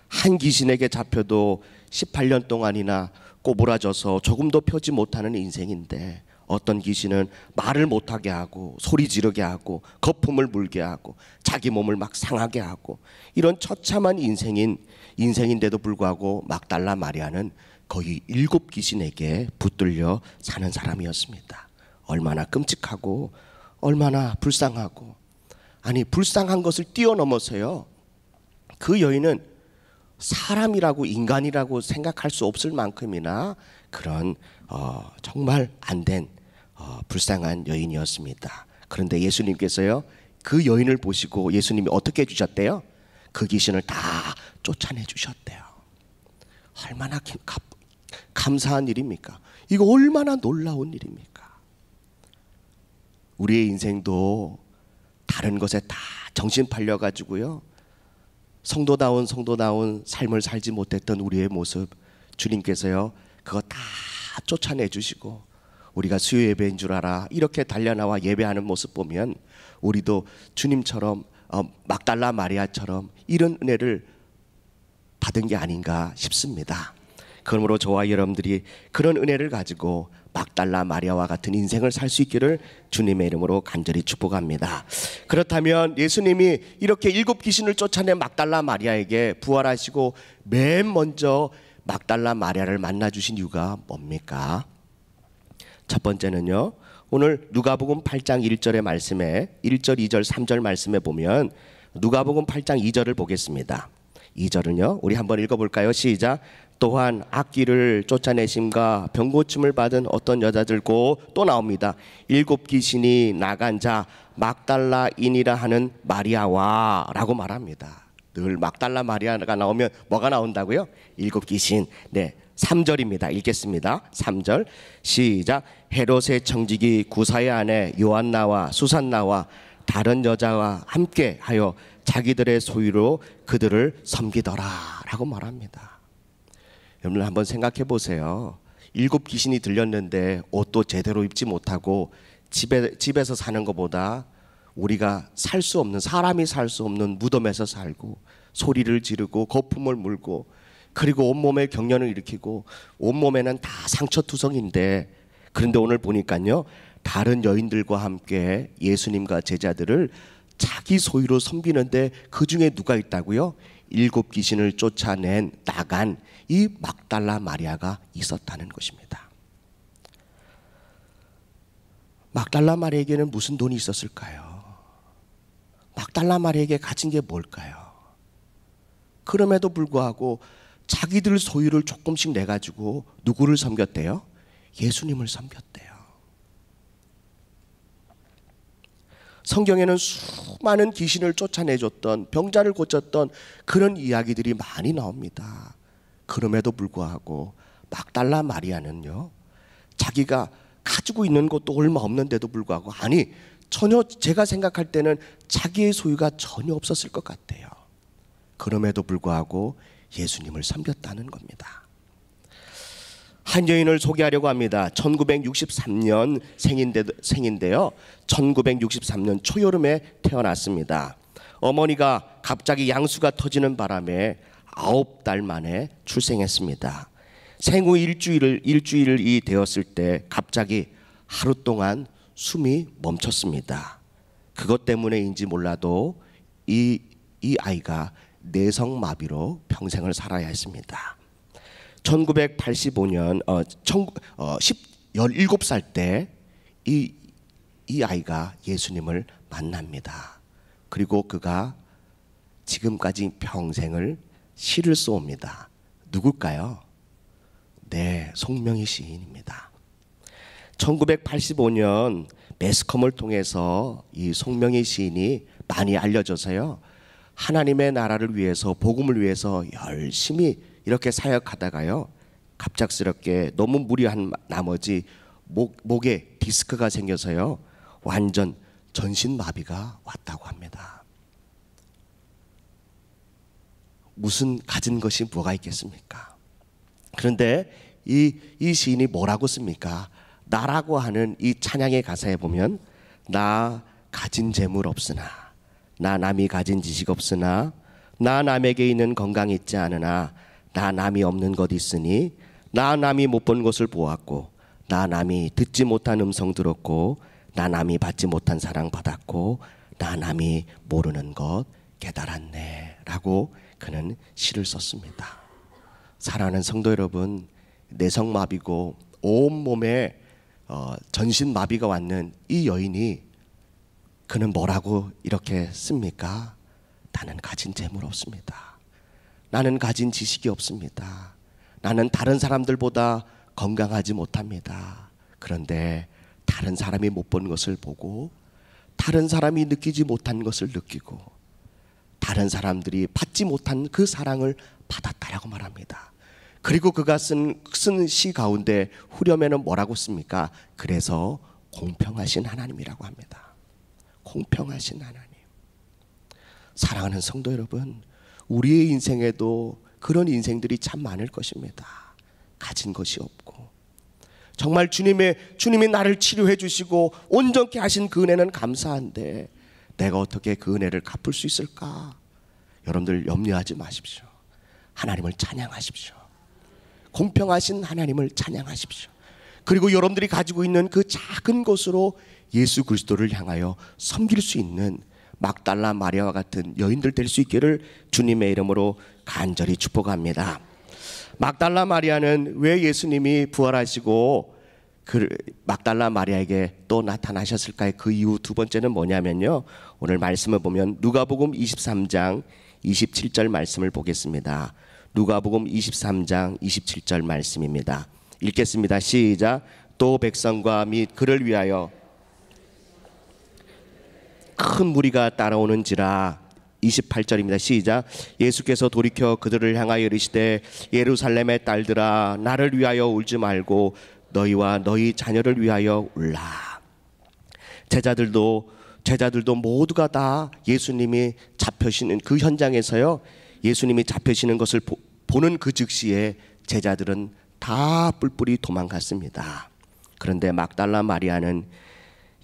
한 귀신에게 잡혀도 18년 동안이나 꼬부라져서 조금도 펴지 못하는 인생인데, 어떤 귀신은 말을 못하게 하고 소리 지르게 하고 거품을 물게 하고 자기 몸을 막 상하게 하고, 이런 처참한 인생인데도 불구하고 막달라 마리아는 거의 7 귀신에게 붙들려 사는 사람이었습니다. 얼마나 끔찍하고 얼마나 불쌍하고, 아니 불쌍한 것을 뛰어넘어서요 그 여인은 사람이라고 인간이라고 생각할 수 없을 만큼이나 그런 정말 안된 불쌍한 여인이었습니다. 그런데 예수님께서요 그 여인을 보시고 예수님이 어떻게 해주셨대요? 그 귀신을 다 쫓아내 주셨대요. 얼마나 감사한 일입니까? 이거 얼마나 놀라운 일입니까? 우리의 인생도 다른 것에 다 정신 팔려 가지고요 성도다운 삶을 살지 못했던 우리의 모습, 주님께서요 그거 다 쫓아내 주시고 우리가 수요 예배인 줄 알아 이렇게 달려나와 예배하는 모습 보면 우리도 주님처럼 막달라 마리아처럼 이런 은혜를 받은 게 아닌가 싶습니다. 그러므로 저와 여러분들이 그런 은혜를 가지고 막달라 마리아와 같은 인생을 살 수 있기를 주님의 이름으로 간절히 축복합니다. 그렇다면 예수님이 이렇게 7 귀신을 쫓아낸 막달라 마리아에게 부활하시고 맨 먼저 막달라 마리아를 만나 주신 이유가 뭡니까? 첫 번째는요, 오늘 누가복음 8장 1절의 말씀에 1절, 2절, 3절 말씀에 보면 누가복음 8장 2절을 보겠습니다. 2절은요 우리 한번 읽어볼까요? 시작. 또한 악귀를 쫓아내심과 병고침을 받은 어떤 여자들고, 또 나옵니다. 7 귀신이 나간 자 막달라인이라 하는 마리아와 라고 말합니다. 늘 막달라 마리아가 나오면 뭐가 나온다고요? 7 귀신. 네, 3절입니다. 읽겠습니다. 3절 시작. 헤롯의 청지기 구사의 아내 요한나와 수산나와 다른 여자와 함께 하여 자기들의 소유로 그들을 섬기더라 라고 말합니다. 여러분 한번 생각해 보세요. 7 귀신이 들렸는데 옷도 제대로 입지 못하고 집에서 사는 것보다 우리가 살 수 없는, 사람이 살 수 없는 무덤에서 살고 소리를 지르고 거품을 물고 그리고 온몸에 경련을 일으키고 온몸에는 다 상처투성인데, 그런데 오늘 보니까요 다른 여인들과 함께 예수님과 제자들을 자기 소유로 섬기는데 그 중에 누가 있다고요? 7 귀신을 쫓아낸 나간 이 막달라 마리아가 있었다는 것입니다. 막달라 마리아에게는 무슨 돈이 있었을까요? 막달라 마리아에게 가진 게 뭘까요? 그럼에도 불구하고 자기들 소유를 조금씩 내가지고 누구를 섬겼대요? 예수님을 섬겼대요. 성경에는 수많은 귀신을 쫓아내줬던, 병자를 고쳤던 그런 이야기들이 많이 나옵니다. 그럼에도 불구하고 막달라 마리아는요, 자기가 가지고 있는 것도 얼마 없는데도 불구하고, 아니 전혀 제가 생각할 때는 자기의 소유가 전혀 없었을 것 같아요. 그럼에도 불구하고 예수님을 섬겼다는 겁니다. 한 여인을 소개하려고 합니다. 1963년 생인데요. 1963년 초여름에 태어났습니다. 어머니가 갑자기 양수가 터지는 바람에 9달 만에 출생했습니다. 생후 일주일이 되었을 때 갑자기 하루 동안 숨이 멈췄습니다. 그것 때문에인지 몰라도 이 아이가 내성마비로 평생을 살아야 했습니다. 1985년 17살 때 이 아이가 예수님을 만납니다. 그리고 그가 지금까지 평생을 시를 쏘옵니다. 누굴까요? 네, 송명희 시인입니다. 1985년 매스컴을 통해서 이 송명희 시인이 많이 알려져서요, 하나님의 나라를 위해서, 복음을 위해서 열심히 이렇게 사역하다가요, 갑작스럽게 너무 무리한 나머지 목에 디스크가 생겨서요, 완전 전신마비가 왔다고 합니다. 무슨 가진 것이 뭐가 있겠습니까? 그런데 이 시인이 뭐라고 씁니까? 나라고 하는 이 찬양의 가사에 보면, 나 가진 재물 없으나, 나 남이 가진 지식 없으나, 나 남에게 있는 건강 있지 않으나, 나 남이 없는 것 있으니, 나 남이 못 본 것을 보았고, 나 남이 듣지 못한 음성 들었고, 나 남이 받지 못한 사랑 받았고, 나 남이 모르는 것 깨달았네 라고 그는 시를 썼습니다. 사랑하는 성도 여러분, 내성마비고 온몸에 전신마비가 왔는 이 여인이, 그는 뭐라고 이렇게 씁니까? 나는 가진 재물 없습니다. 나는 가진 지식이 없습니다. 나는 다른 사람들보다 건강하지 못합니다. 그런데 다른 사람이 못 본 것을 보고, 다른 사람이 느끼지 못한 것을 느끼고, 다른 사람들이 받지 못한 그 사랑을 받았다라고 말합니다. 그리고 그가 쓴 시 가운데 후렴에는 뭐라고 씁니까? 그래서 공평하신 하나님이라고 합니다. 공평하신 하나님. 사랑하는 성도 여러분, 우리의 인생에도 그런 인생들이 참 많을 것입니다. 가진 것이 없고, 정말 주님이 나를 치료해 주시고 온전케 하신 그 은혜는 감사한데 내가 어떻게 그 은혜를 갚을 수 있을까? 여러분들 염려하지 마십시오. 하나님을 찬양하십시오. 공평하신 하나님을 찬양하십시오. 그리고 여러분들이 가지고 있는 그 작은 것으로 예수 그리스도를 향하여 섬길 수 있는 막달라 마리아와 같은 여인들 될 수 있기를 주님의 이름으로 간절히 축복합니다. 막달라 마리아는 왜 예수님이 부활하시고 그 막달라 마리아에게 또 나타나셨을까요? 그 이유 두 번째는 뭐냐면요, 오늘 말씀을 보면 누가복음 23장 27절 말씀을 보겠습니다. 누가복음 23장 27절 말씀입니다. 읽겠습니다. 시작. 또 백성과 및 그를 위하여 큰 무리가 따라오는지라. 28절입니다. 시작. 예수께서 돌이켜 그들을 향하여 이르시되 예루살렘의 딸들아, 나를 위하여 울지 말고 너희와 너희 자녀를 위하여 울라. 제자들도 모두가 다 예수님이 잡혀시는 그 현장에서요, 예수님이 잡혀시는 것을 보는 그 즉시에 제자들은 다 뿔뿔이 도망갔습니다. 그런데 막달라 마리아는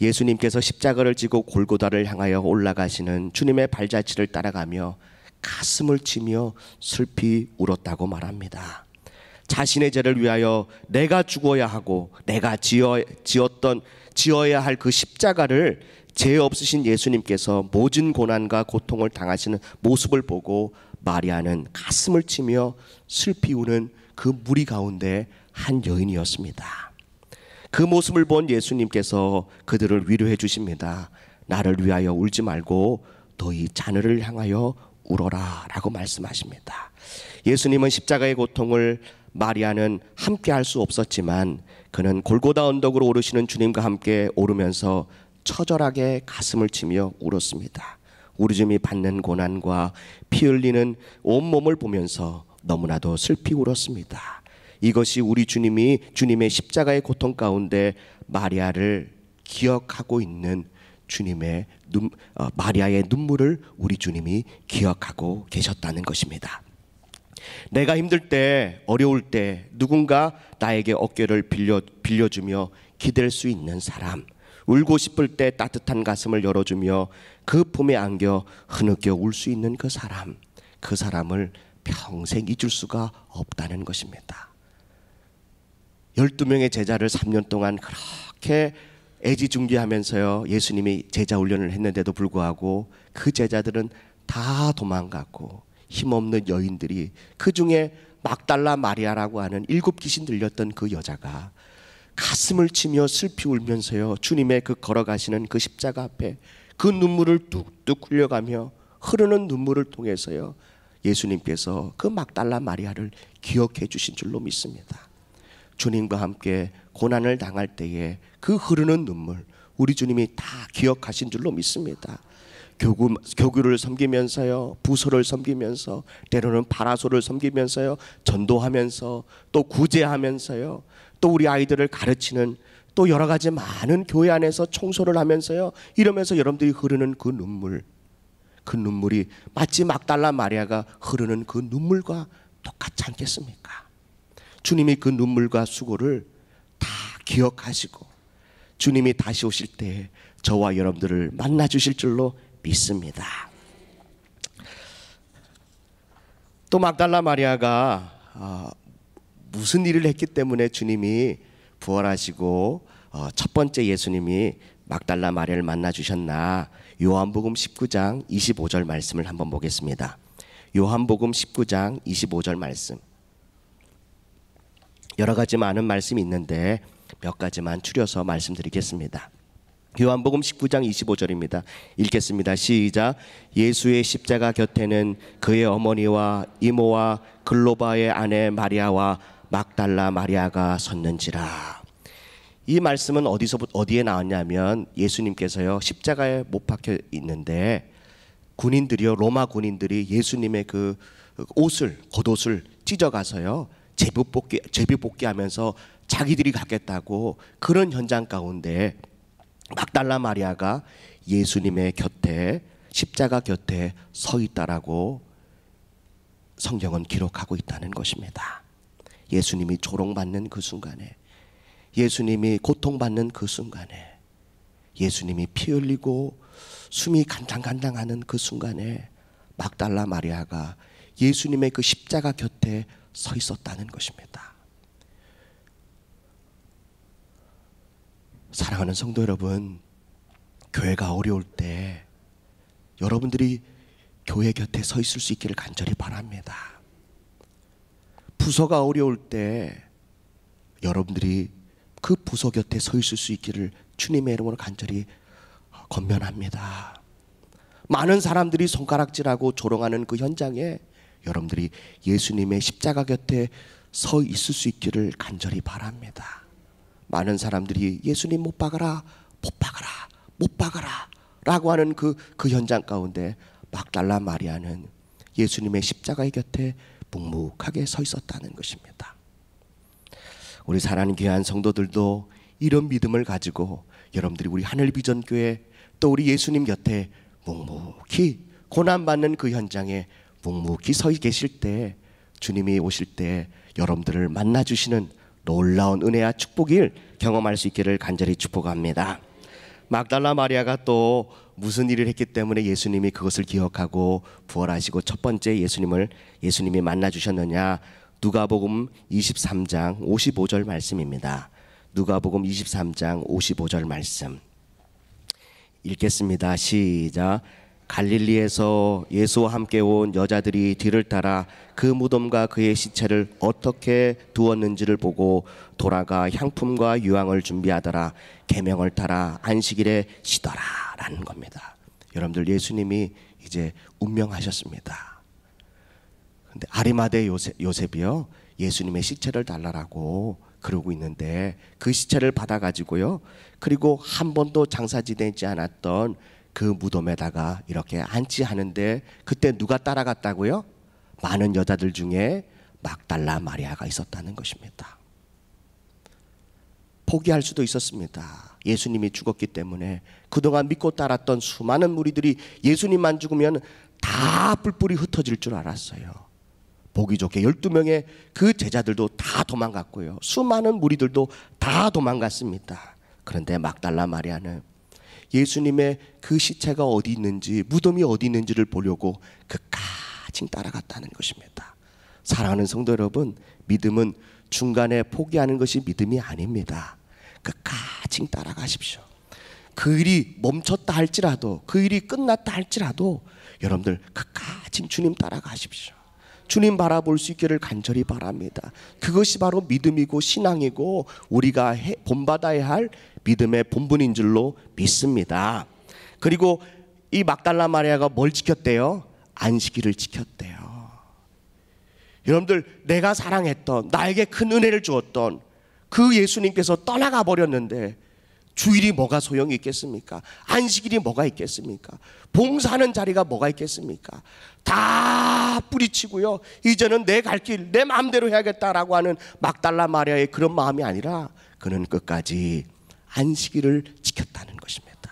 예수님께서 십자가를 지고 골고다를 향하여 올라가시는 주님의 발자취를 따라가며 가슴을 치며 슬피 울었다고 말합니다. 자신의 죄를 위하여 내가 죽어야 하고 내가 지어야 할 그 십자가를 죄 없으신 예수님께서 모진 고난과 고통을 당하시는 모습을 보고 마리아는 가슴을 치며 슬피 우는 그 무리 가운데 한 여인이었습니다. 그 모습을 본 예수님께서 그들을 위로해 주십니다. 나를 위하여 울지 말고 너희 자녀를 향하여 울어라 라고 말씀하십니다. 예수님은 십자가의 고통을 마리아는 함께 할 수 없었지만 그는 골고다 언덕으로 오르시는 주님과 함께 오르면서 처절하게 가슴을 치며 울었습니다. 우리즘이 받는 고난과 피 흘리는 온몸을 보면서 너무나도 슬피 울었습니다. 이것이 우리 주님이 주님의 십자가의 고통 가운데 마리아를 기억하고 있는 주님의 마리아의 눈물을 우리 주님이 기억하고 계셨다는 것입니다. 내가 힘들 때, 어려울 때 누군가 나에게 어깨를 빌려주며 기댈 수 있는 사람, 울고 싶을 때 따뜻한 가슴을 열어주며 그 품에 안겨 흐느껴 울 수 있는 그 사람을 평생 잊을 수가 없다는 것입니다. 12명의 제자를 3년 동안 그렇게 애지중지하면서요 예수님이 제자 훈련을 했는데도 불구하고 그 제자들은 다 도망갔고 힘없는 여인들이, 그 중에 막달라 마리아라고 하는 7 귀신 들렸던 그 여자가 가슴을 치며 슬피 울면서요 주님의 그 걸어가시는 그 십자가 앞에 그 눈물을 뚝뚝 흘려가며 흐르는 눈물을 통해서요 예수님께서 그 막달라 마리아를 기억해 주신 줄로 믿습니다. 주님과 함께 고난을 당할 때에 그 흐르는 눈물 우리 주님이 다 기억하신 줄로 믿습니다. 교구를 섬기면서요, 부서를 섬기면서, 때로는 파라솔을 섬기면서요, 전도하면서, 또 구제하면서요, 또 우리 아이들을 가르치는, 또 여러 가지 많은 교회 안에서 청소를 하면서요, 이러면서 여러분들이 흐르는 그 눈물이 마치 막달라 마리아가 흐르는 그 눈물과 똑같지 않겠습니까? 주님이 그 눈물과 수고를 다 기억하시고 주님이 다시 오실 때 저와 여러분들을 만나 주실 줄로 믿습니다. 또 막달라 마리아가 무슨 일을 했기 때문에 주님이 부활하시고 첫 번째 예수님이 막달라 마리아를 만나 주셨나? 요한복음 19장 25절 말씀을 한번 보겠습니다. 요한복음 19장 25절 말씀. 여러 가지 많은 말씀이 있는데 몇 가지만 추려서 말씀드리겠습니다. 요한복음 19장 25절입니다. 읽겠습니다. 시작. 예수의 십자가 곁에는 그의 어머니와 이모와 글로바의 아내 마리아와 막달라 마리아가 섰는지라. 이 말씀은 어디에 나왔냐면 예수님께서요 십자가에 못 박혀 있는데 군인들이요, 로마 군인들이 예수님의 그 겉옷을 찢어가서요 제비뽑기 하면서 자기들이 갖겠다고, 그런 현장 가운데 막달라 마리아가 예수님의 곁에, 십자가 곁에 서 있다라고 성경은 기록하고 있다는 것입니다. 예수님이 조롱받는 그 순간에, 예수님이 고통받는 그 순간에, 예수님이 피 흘리고 숨이 간당간당하는 그 순간에 막달라 마리아가 예수님의 그 십자가 곁에 서 있었다는 것입니다. 사랑하는 성도 여러분, 교회가 어려울 때 여러분들이 교회 곁에 서 있을 수 있기를 간절히 바랍니다. 부서가 어려울 때 여러분들이 그 부서 곁에 서 있을 수 있기를 주님의 이름으로 간절히 권면합니다. 많은 사람들이 손가락질하고 조롱하는 그 현장에 여러분들이 예수님의 십자가 곁에 서 있을 수 있기를 간절히 바랍니다. 많은 사람들이 예수님 못 박아라, 못 박아라, 못 박아라 라고 하는 그 현장 가운데 막달라 마리아는 예수님의 십자가의 곁에 묵묵하게 서 있었다는 것입니다. 우리 사랑하는 귀한 성도들도 이런 믿음을 가지고 여러분들이 우리 하늘비전교회 또 우리 예수님 곁에 묵묵히 고난받는 그 현장에 묵묵히 서 계실 때, 주님이 오실 때 여러분들을 만나주시는 놀라운 은혜와 축복을 경험할 수 있기를 간절히 축복합니다. 막달라 마리아가 또 무슨 일을 했기 때문에 예수님이 그것을 기억하고 부활하시고 첫 번째 예수님이 만나주셨느냐? 누가복음 23장 55절 말씀입니다. 누가복음 23장 55절 말씀 읽겠습니다. 시작. 갈릴리에서 예수와 함께 온 여자들이 뒤를 따라 그 무덤과 그의 시체를 어떻게 두었는지를 보고 돌아가 향품과 유황을 준비하더라. 계명을 따라 안식일에 쉬더라라는 겁니다. 여러분들, 예수님이 이제 운명하셨습니다. 근데 아리마대 요셉이요, 예수님의 시체를 달라라고 그러고 있는데 그 시체를 받아가지고요, 그리고 한 번도 장사 지내지 않았던 그 무덤에다가 이렇게 안치하는데, 그때 누가 따라갔다고요? 많은 여자들 중에 막달라 마리아가 있었다는 것입니다. 포기할 수도 있었습니다. 예수님이 죽었기 때문에 그동안 믿고 따랐던 수많은 무리들이 예수님만 죽으면 다 뿔뿔이 흩어질 줄 알았어요. 보기 좋게 12명의 그 제자들도 다 도망갔고요, 수많은 무리들도 다 도망갔습니다. 그런데 막달라 마리아는 예수님의 그 시체가 어디 있는지, 무덤이 어디 있는지를 보려고 그까지 따라갔다는 것입니다. 사랑하는 성도 여러분, 믿음은 중간에 포기하는 것이 믿음이 아닙니다. 그까지 따라가십시오. 그 일이 멈췄다 할지라도, 그 일이 끝났다 할지라도 여러분들 그까지 주님 따라가십시오. 주님 바라볼 수 있기를 간절히 바랍니다. 그것이 바로 믿음이고 신앙이고 우리가 본받아야 할 믿음의 본분인 줄로 믿습니다. 그리고 이 막달라 마리아가 뭘 지켰대요? 안식일을 지켰대요. 여러분들, 내가 사랑했던, 나에게 큰 은혜를 주었던 그 예수님께서 떠나가 버렸는데 주일이 뭐가 소용이 있겠습니까? 안식일이 뭐가 있겠습니까? 봉사하는 자리가 뭐가 있겠습니까? 다 뿌리치고요, 이제는 내 갈 길 내 마음대로 해야겠다라고 하는 막달라 마리아의 그런 마음이 아니라 그는 끝까지 안식일을 지켰다는 것입니다.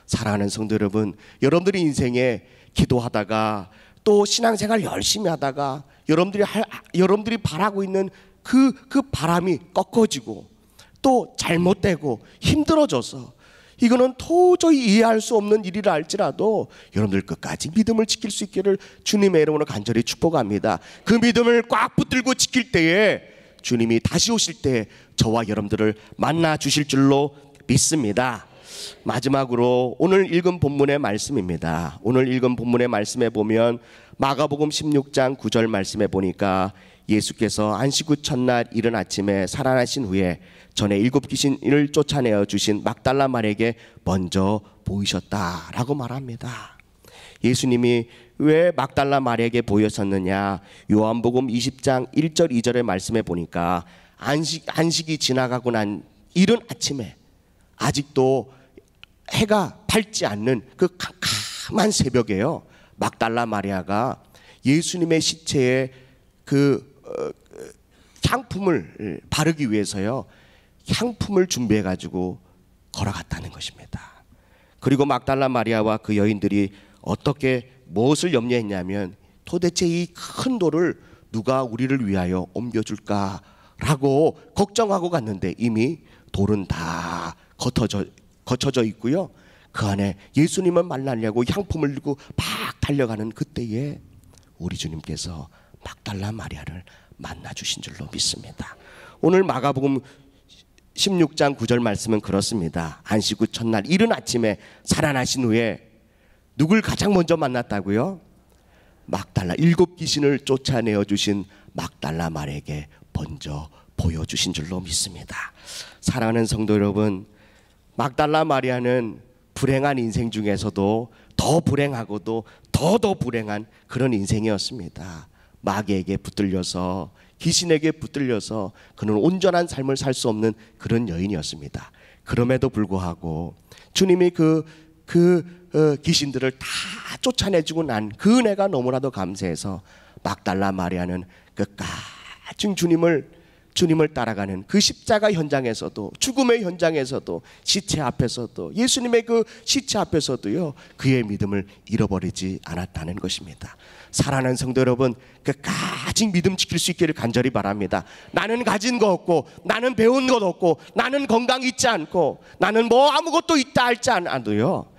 사랑하는 성도 여러분, 여러분들의 인생에 기도하다가 또 신앙생활 열심히 하다가 여러분들이 바라고 있는 그 바람이 꺾어지고 또 잘못되고 힘들어져서 이거는 도저히 이해할 수 없는 일이라 할지라도 여러분들 끝까지 믿음을 지킬 수 있기를 주님의 이름으로 간절히 축복합니다. 그 믿음을 꽉 붙들고 지킬 때에 주님이 다시 오실 때 저와 여러분들을 만나 주실 줄로 믿습니다. 마지막으로 오늘 읽은 본문의 말씀입니다. 오늘 읽은 본문의 말씀에 보면 마가복음 16장 9절 말씀에 보니까 예수께서 안식 후 첫날 이른 아침에 살아나신 후에 전에 7 귀신을 쫓아내어 주신 막달라 마리아에게 먼저 보이셨다라고 말합니다. 예수님이 왜 막달라 마리아에게 보였었느냐? 요한복음 20장 1절 2절의 말씀에 보니까 안식이 지나가고 난 이른 아침에 아직도 해가 밝지 않는 그 캄캄한 새벽에요, 막달라 마리아가 예수님의 시체에 향품을 바르기 위해서요, 향품을 준비해 가지고 걸어갔다는 것입니다. 그리고 막달라 마리아와 그 여인들이 어떻게 무엇을 염려했냐면 도대체 이 큰 돌을 누가 우리를 위하여 옮겨줄까라고 걱정하고 갔는데 이미 돌은 다 거쳐져 있고요, 그 안에 예수님을 만나려고 향품을 들고 막 달려가는 그때에 우리 주님께서 막달라 마리아를 만나 주신 줄로 믿습니다. 오늘 마가복음 16장 9절 말씀은 그렇습니다. 안식 후 첫날 이른 아침에 살아나신 후에 누굴 가장 먼저 만났다고요? 막달라, 7 귀신을 쫓아내어 주신 막달라 마리아에게 먼저 보여주신 줄로 믿습니다. 사랑하는 성도 여러분, 막달라 마리아는 불행한 인생 중에서도 더 불행하고도 더 불행한 그런 인생이었습니다. 마귀에게 붙들려서, 귀신에게 붙들려서 그는 온전한 삶을 살 수 없는 그런 여인이었습니다. 그럼에도 불구하고 주님이 그 귀신들을 다 쫓아내주고 난 그 은혜가 너무나도 감사해서 막달라 마리아는 끝까지 주님을 따라가는 그 십자가 현장에서도, 죽음의 현장에서도, 시체 앞에서도, 예수님의 그 시체 앞에서도요, 그의 믿음을 잃어버리지 않았다는 것입니다. 사랑하는 성도 여러분, 끝까지 믿음 지킬 수 있기를 간절히 바랍니다. 나는 가진 거 없고, 나는 배운 것 없고, 나는 건강 있지 않고, 나는 뭐 아무것도 있다 할지 않아도요,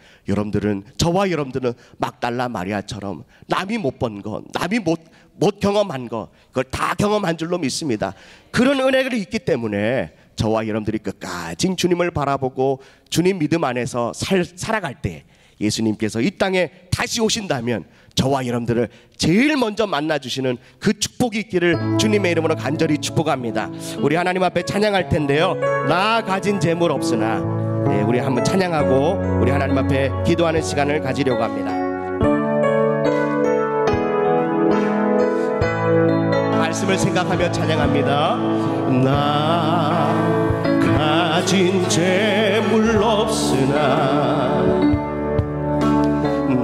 저와 여러분들은 막달라 마리아처럼 남이 못 본 것, 남이 못 경험한 것, 그걸 다 경험한 줄로 믿습니다. 그런 은혜가 있기 때문에 저와 여러분들이 끝까지 주님을 바라보고 주님 믿음 안에서 살아갈 때 예수님께서 이 땅에 다시 오신다면 저와 여러분들을 제일 먼저 만나주시는 그 축복이 있기를 주님의 이름으로 간절히 축복합니다. 우리 하나님 앞에 찬양할 텐데요, 나 가진 재물 없으나, 우리 한번 찬양하고 우리 하나님 앞에 기도하는 시간을 가지려고 합니다. 말씀을 생각하며 찬양합니다. 나 가진 재물 없으나,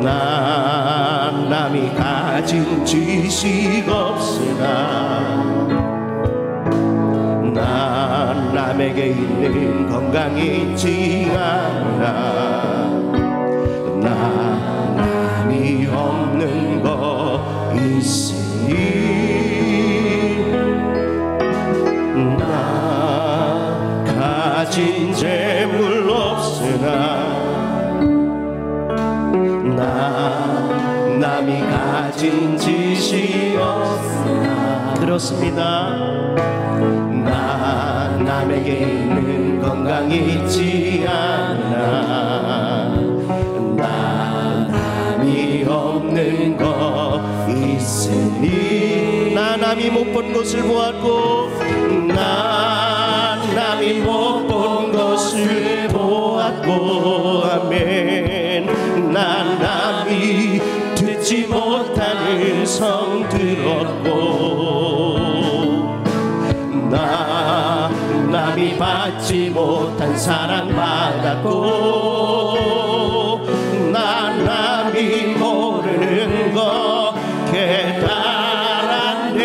나 남이 가진 지식 없으나, 나 남에게 있는 건강이 있지 않아, 나 남이 없는 거 있으니, 나 가진 재물 없으나, 나 남이 가진 지식 없으나, 그렇습니다. 나 남에게 있는 건강이 있지 않아, 나 남이 없는 거 있으니, 나 남이 못 본 것을 보았고, 나 남이 못 본 것을 보았고, 아멘. 나 남이 듣지 못한 음성 들었고, 나 남이 받지 못한 사랑 받았고, 나 남이 모르는 거 깨달았네.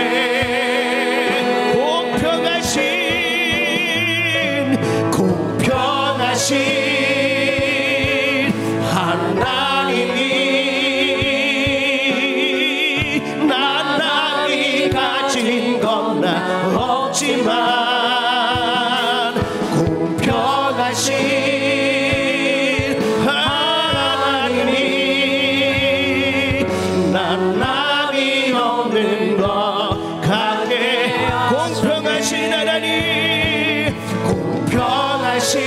공평하신 하나님이, 나 남이 가진 건 나 없지만, 공평하신 하나님이, 나 남이 없는 거 갖게, 공평하신 하나님, 공평하신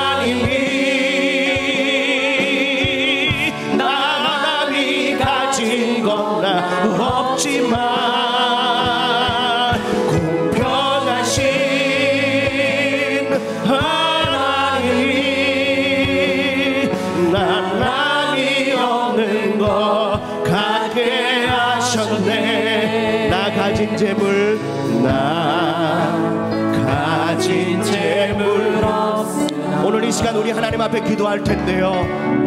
하나님이, 나 남이 가진 건 나 없지만, 공평하신 하나님이, 나 남이 없는 거 갖게 하셨네. 나 가진 재물, 나 가진 재물 없으나. 오늘 이 시간 우리 하나님 앞에 기도할 텐데요,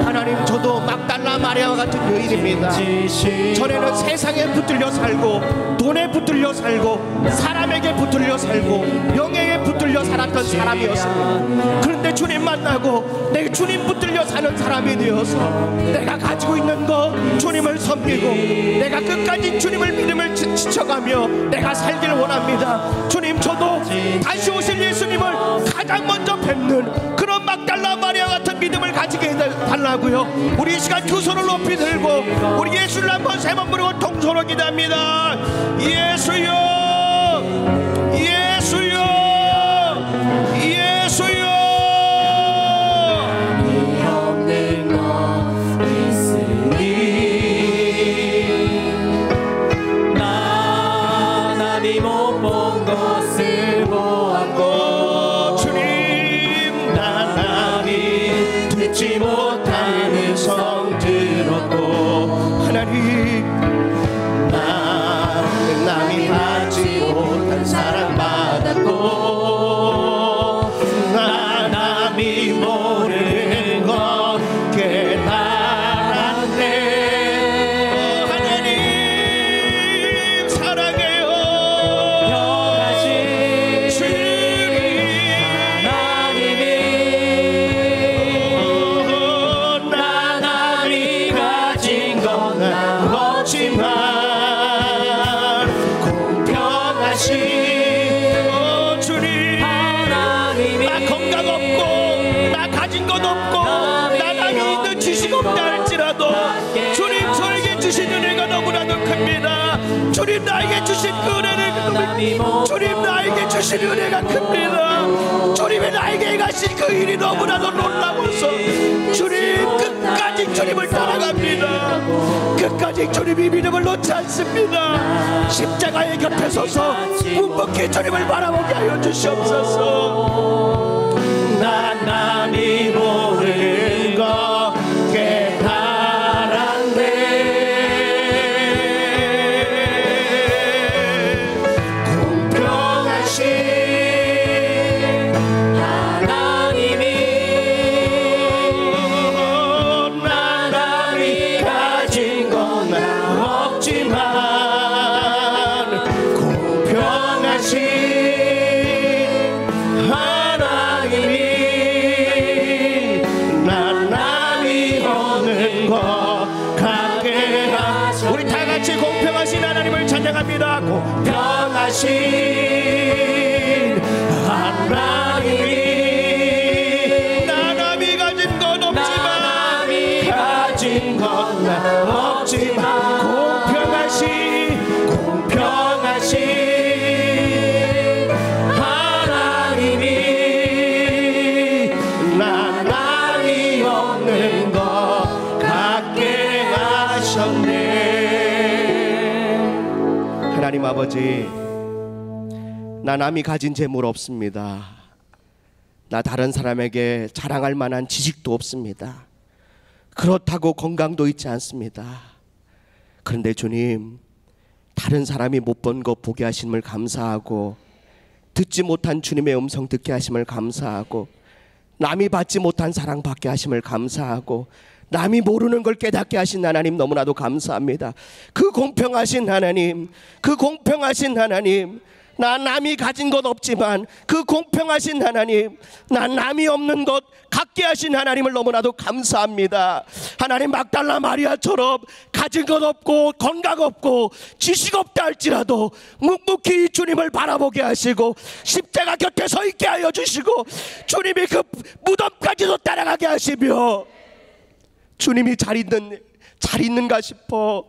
하나님, 저도 막달라 마리아와 같은 여인입니다. 전에는 세상에 붙들려 살고, 돈에 붙들려 살고, 사람에게 붙들려 살고, 명예에 붙들려 살았던 사람이었습니다. 그런데 주님 만나고 내 주님 붙들려 사는 사람이 되어서 내가 가지고 있는 거 주님을 섬기고, 내가 끝까지 주님을 믿음을 지쳐가며 내가 살길 원합니다. 주님, 저도 다시 오실 예수님을 가장 먼저 뵙는 그런 막달라 마리아 같은 믿음을 가지게 해달라고요. 우리 이 시간 두 손을 높이 들고 우리 예수를 한번 세 번 부르고 통성으로 기도합니다. 예수여, 예수여, 예수여. 없는 거 있으니, 나 남이 못 본 것을 보았고, 주님, 나 남이 듣지 못한 음성 들었고, 하나님, 나 남이 받지 못한 사랑 받았고, 나 남이 모르는 것 깨달았네. 하나님 사랑해요. 평하신 주님, 하나님이, 나 남이 가진 건 나 없지만, 공평하신 주님, 하나님이, 나 건강 없고, 나 가진 것 없고, 나 남이 있는 지식 없다 할지라도 주님, 저에게 주신 은혜가 너무나도 큽니다. 주님 나에게 주신 그 은혜는 주님 나에게 주신 은혜가 큽니다. 주님이 나에게 행하신 그 일이 너무나도 놀라워서 주님 끝까지 주님을 따라갑니다. 끝까지 주님이 믿음을 놓지 않습니다. 십자가의 곁에 서서 묵묵히 주님을 바라보게 하여 주시옵소서. 난 남이 모르는 것 깨달았네. 공평하신 하나님이 나라리 가진 건 없지만 공평하신 우리 다 같이 공평하신 하나님을 찬양합니다. 공평하신 하나님이 나남이 가진 건 없지만 공평하신 하나님이 나남이 없는 것 같게 하셨네. 하나님 아버지, 나 남이 가진 재물 없습니다. 나 다른 사람에게 자랑할 만한 지식도 없습니다. 그렇다고 건강도 있지 않습니다. 그런데 주님, 다른 사람이 못 본 것 보게 하심을 감사하고, 듣지 못한 주님의 음성 듣게 하심을 감사하고, 남이 받지 못한 사랑 받게 하심을 감사하고, 남이 모르는 걸 깨닫게 하신 하나님 너무나도 감사합니다. 그 공평하신 하나님, 나 남이 가진 것 없지만 그 공평하신 하나님, 나 남이 없는 것 갖게 하신 하나님을 너무나도 감사합니다. 하나님, 막달라 마리아처럼 가진 것 없고 건강 없고 지식 없다 할지라도 묵묵히 주님을 바라보게 하시고 십자가 곁에 서 있게 하여 주시고 주님이 그 무덤까지도 따라가게 하시며, 주님이 잘 있는가 싶어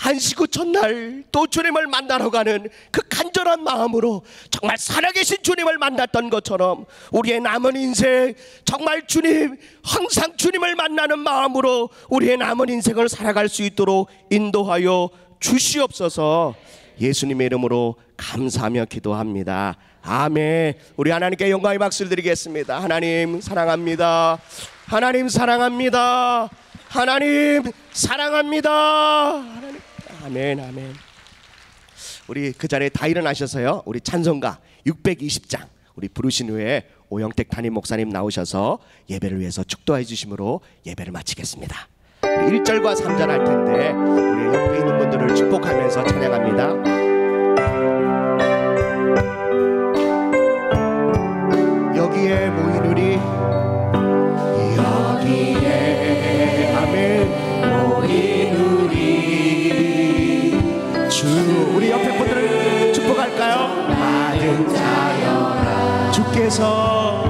안식 후 첫날 또 주님을 만나러 가는 그 간절한 마음으로 정말 살아계신 주님을 만났던 것처럼 우리의 남은 인생 정말 주님, 항상 주님을 만나는 마음으로 우리의 남은 인생을 살아갈 수 있도록 인도하여 주시옵소서. 예수님의 이름으로 감사하며 기도합니다. 아멘. 우리 하나님께 영광의 박수를 드리겠습니다. 하나님 사랑합니다. 하나님 사랑합니다. 하나님 사랑합니다. 하나님. 아멘, 아멘. 우리 그 자리에 다 일어나셔서요, 우리 찬송가 620장 우리 부르신 후에 오영택 담임 목사님 나오셔서 예배를 위해서 축도해 주심으로 예배를 마치겠습니다. 우리 1절과 3절 할 텐데 우리 옆에 있는 분들을 축복하면서 찬양합니다. 여기에 모인 우리, 여기에 아멘 모인 우리 주, 우리 옆에 분들을 축복할까요? 받은 자여라, 주께서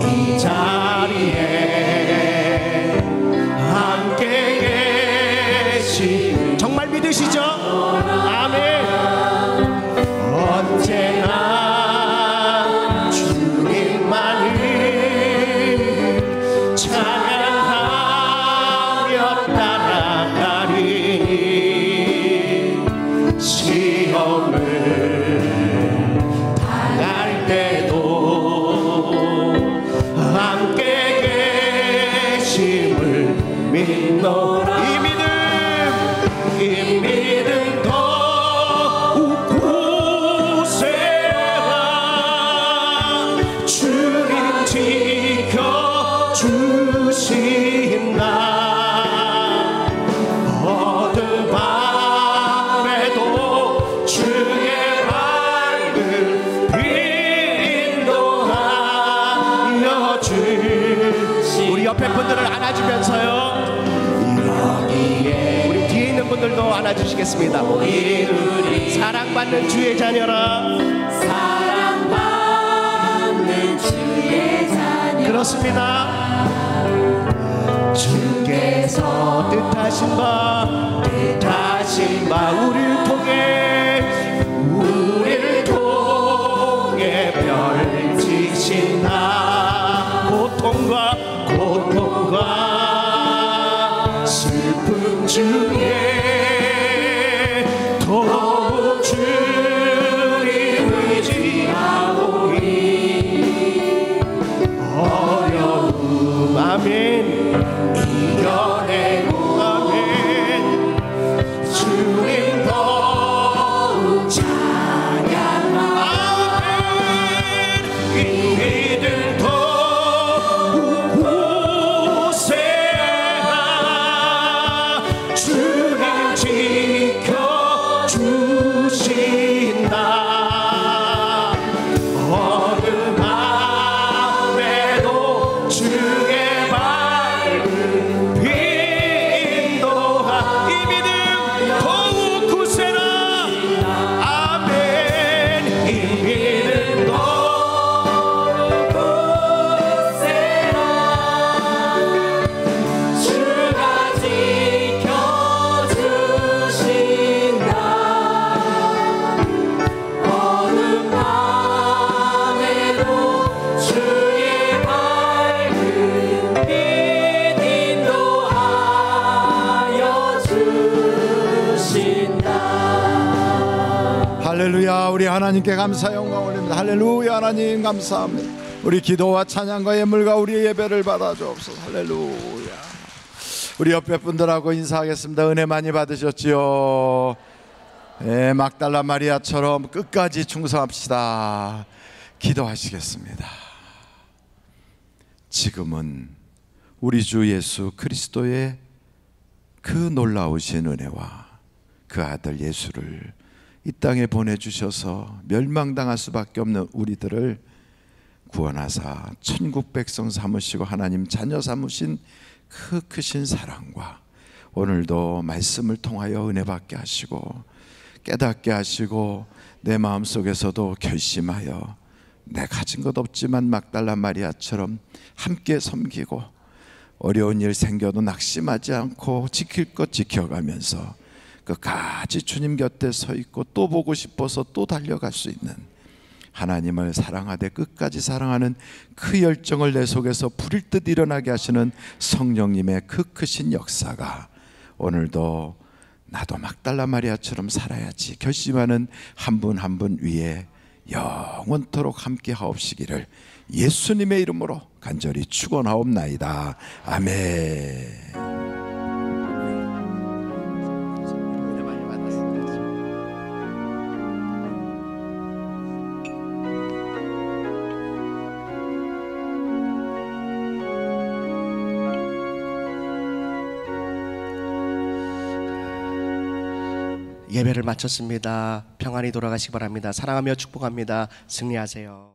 이 자리에 함께 계시, 정말 믿으시죠? 아멘. 언제나 주님만을 찬양하며 따라가리, 시험을 당할 때도 함께 계심을 믿노라. 이 믿음 더욱 굳세라. 주님 지켜주신다. 어두운 밤에도 주의 밝은 빛 인도하여 주시. 우리 옆에 분들을 안아주면서요, 우리 뒤에 있는 분들도 안아주시겠습니다. 우리 사랑받는 주의 자녀라. 사랑받는 주의 자녀. 그렇습니다. 주께서 뜻하신 바 우리를 통해 펼치신 나 고통과 슬픔 중에 더욱 주를 의지하오니 어려움 아멘 이겨내고 아멘 주님 더욱 찬양하네 이 믿음 더욱 보세라 주님 지켜주신다 어느 밤에도 주의 밝은 빛 인도하 이 믿음 더욱 굳세라 아멘 이 믿음 더욱 굳세라 주가 지켜주신다 어느 밤에도 주의 밝은 빛 인도하여 주신다. 할렐루야. 우리 하나님께 감사 영광 올립니다. 할렐루야. 하나님 감사합니다. 우리 기도와 찬양과 예물과 우리의 예배를 받아 주옵소서. 할렐루야. 우리 옆에 분들하고 인사하겠습니다. 은혜 많이 받으셨지요? 예, 막달라 마리아처럼 끝까지 충성합시다. 기도하시겠습니다. 지금은 우리 주 예수 그리스도의 그 놀라우신 은혜와 그 아들 예수를 이 땅에 보내주셔서 멸망당할 수밖에 없는 우리들을 구원하사 천국 백성 삼으시고 하나님 자녀 삼으신 그 크신 사랑과 오늘도 말씀을 통하여 은혜 받게 하시고 깨닫게 하시고 내 마음속에서도 결심하여 내 가진 것 없지만 막달라 마리아처럼 함께 섬기고 어려운 일 생겨도 낙심하지 않고 지킬 것 지켜가면서 끝까지 주님 곁에 서 있고 또 보고 싶어서 또 달려갈 수 있는 하나님을 사랑하되 끝까지 사랑하는 그 열정을 내 속에서 불일 듯 일어나게 하시는 성령님의 그 크신 역사가 오늘도 나도 막달라 마리아처럼 살아야지 결심하는 한 분 한 분 위에 영원토록 함께 하옵시기를 예수님의 이름으로 간절히 축원하옵나이다. 아멘. 예배를 마쳤습니다. 평안히 돌아가시기 바랍니다. 사랑하며 축복합니다. 승리하세요.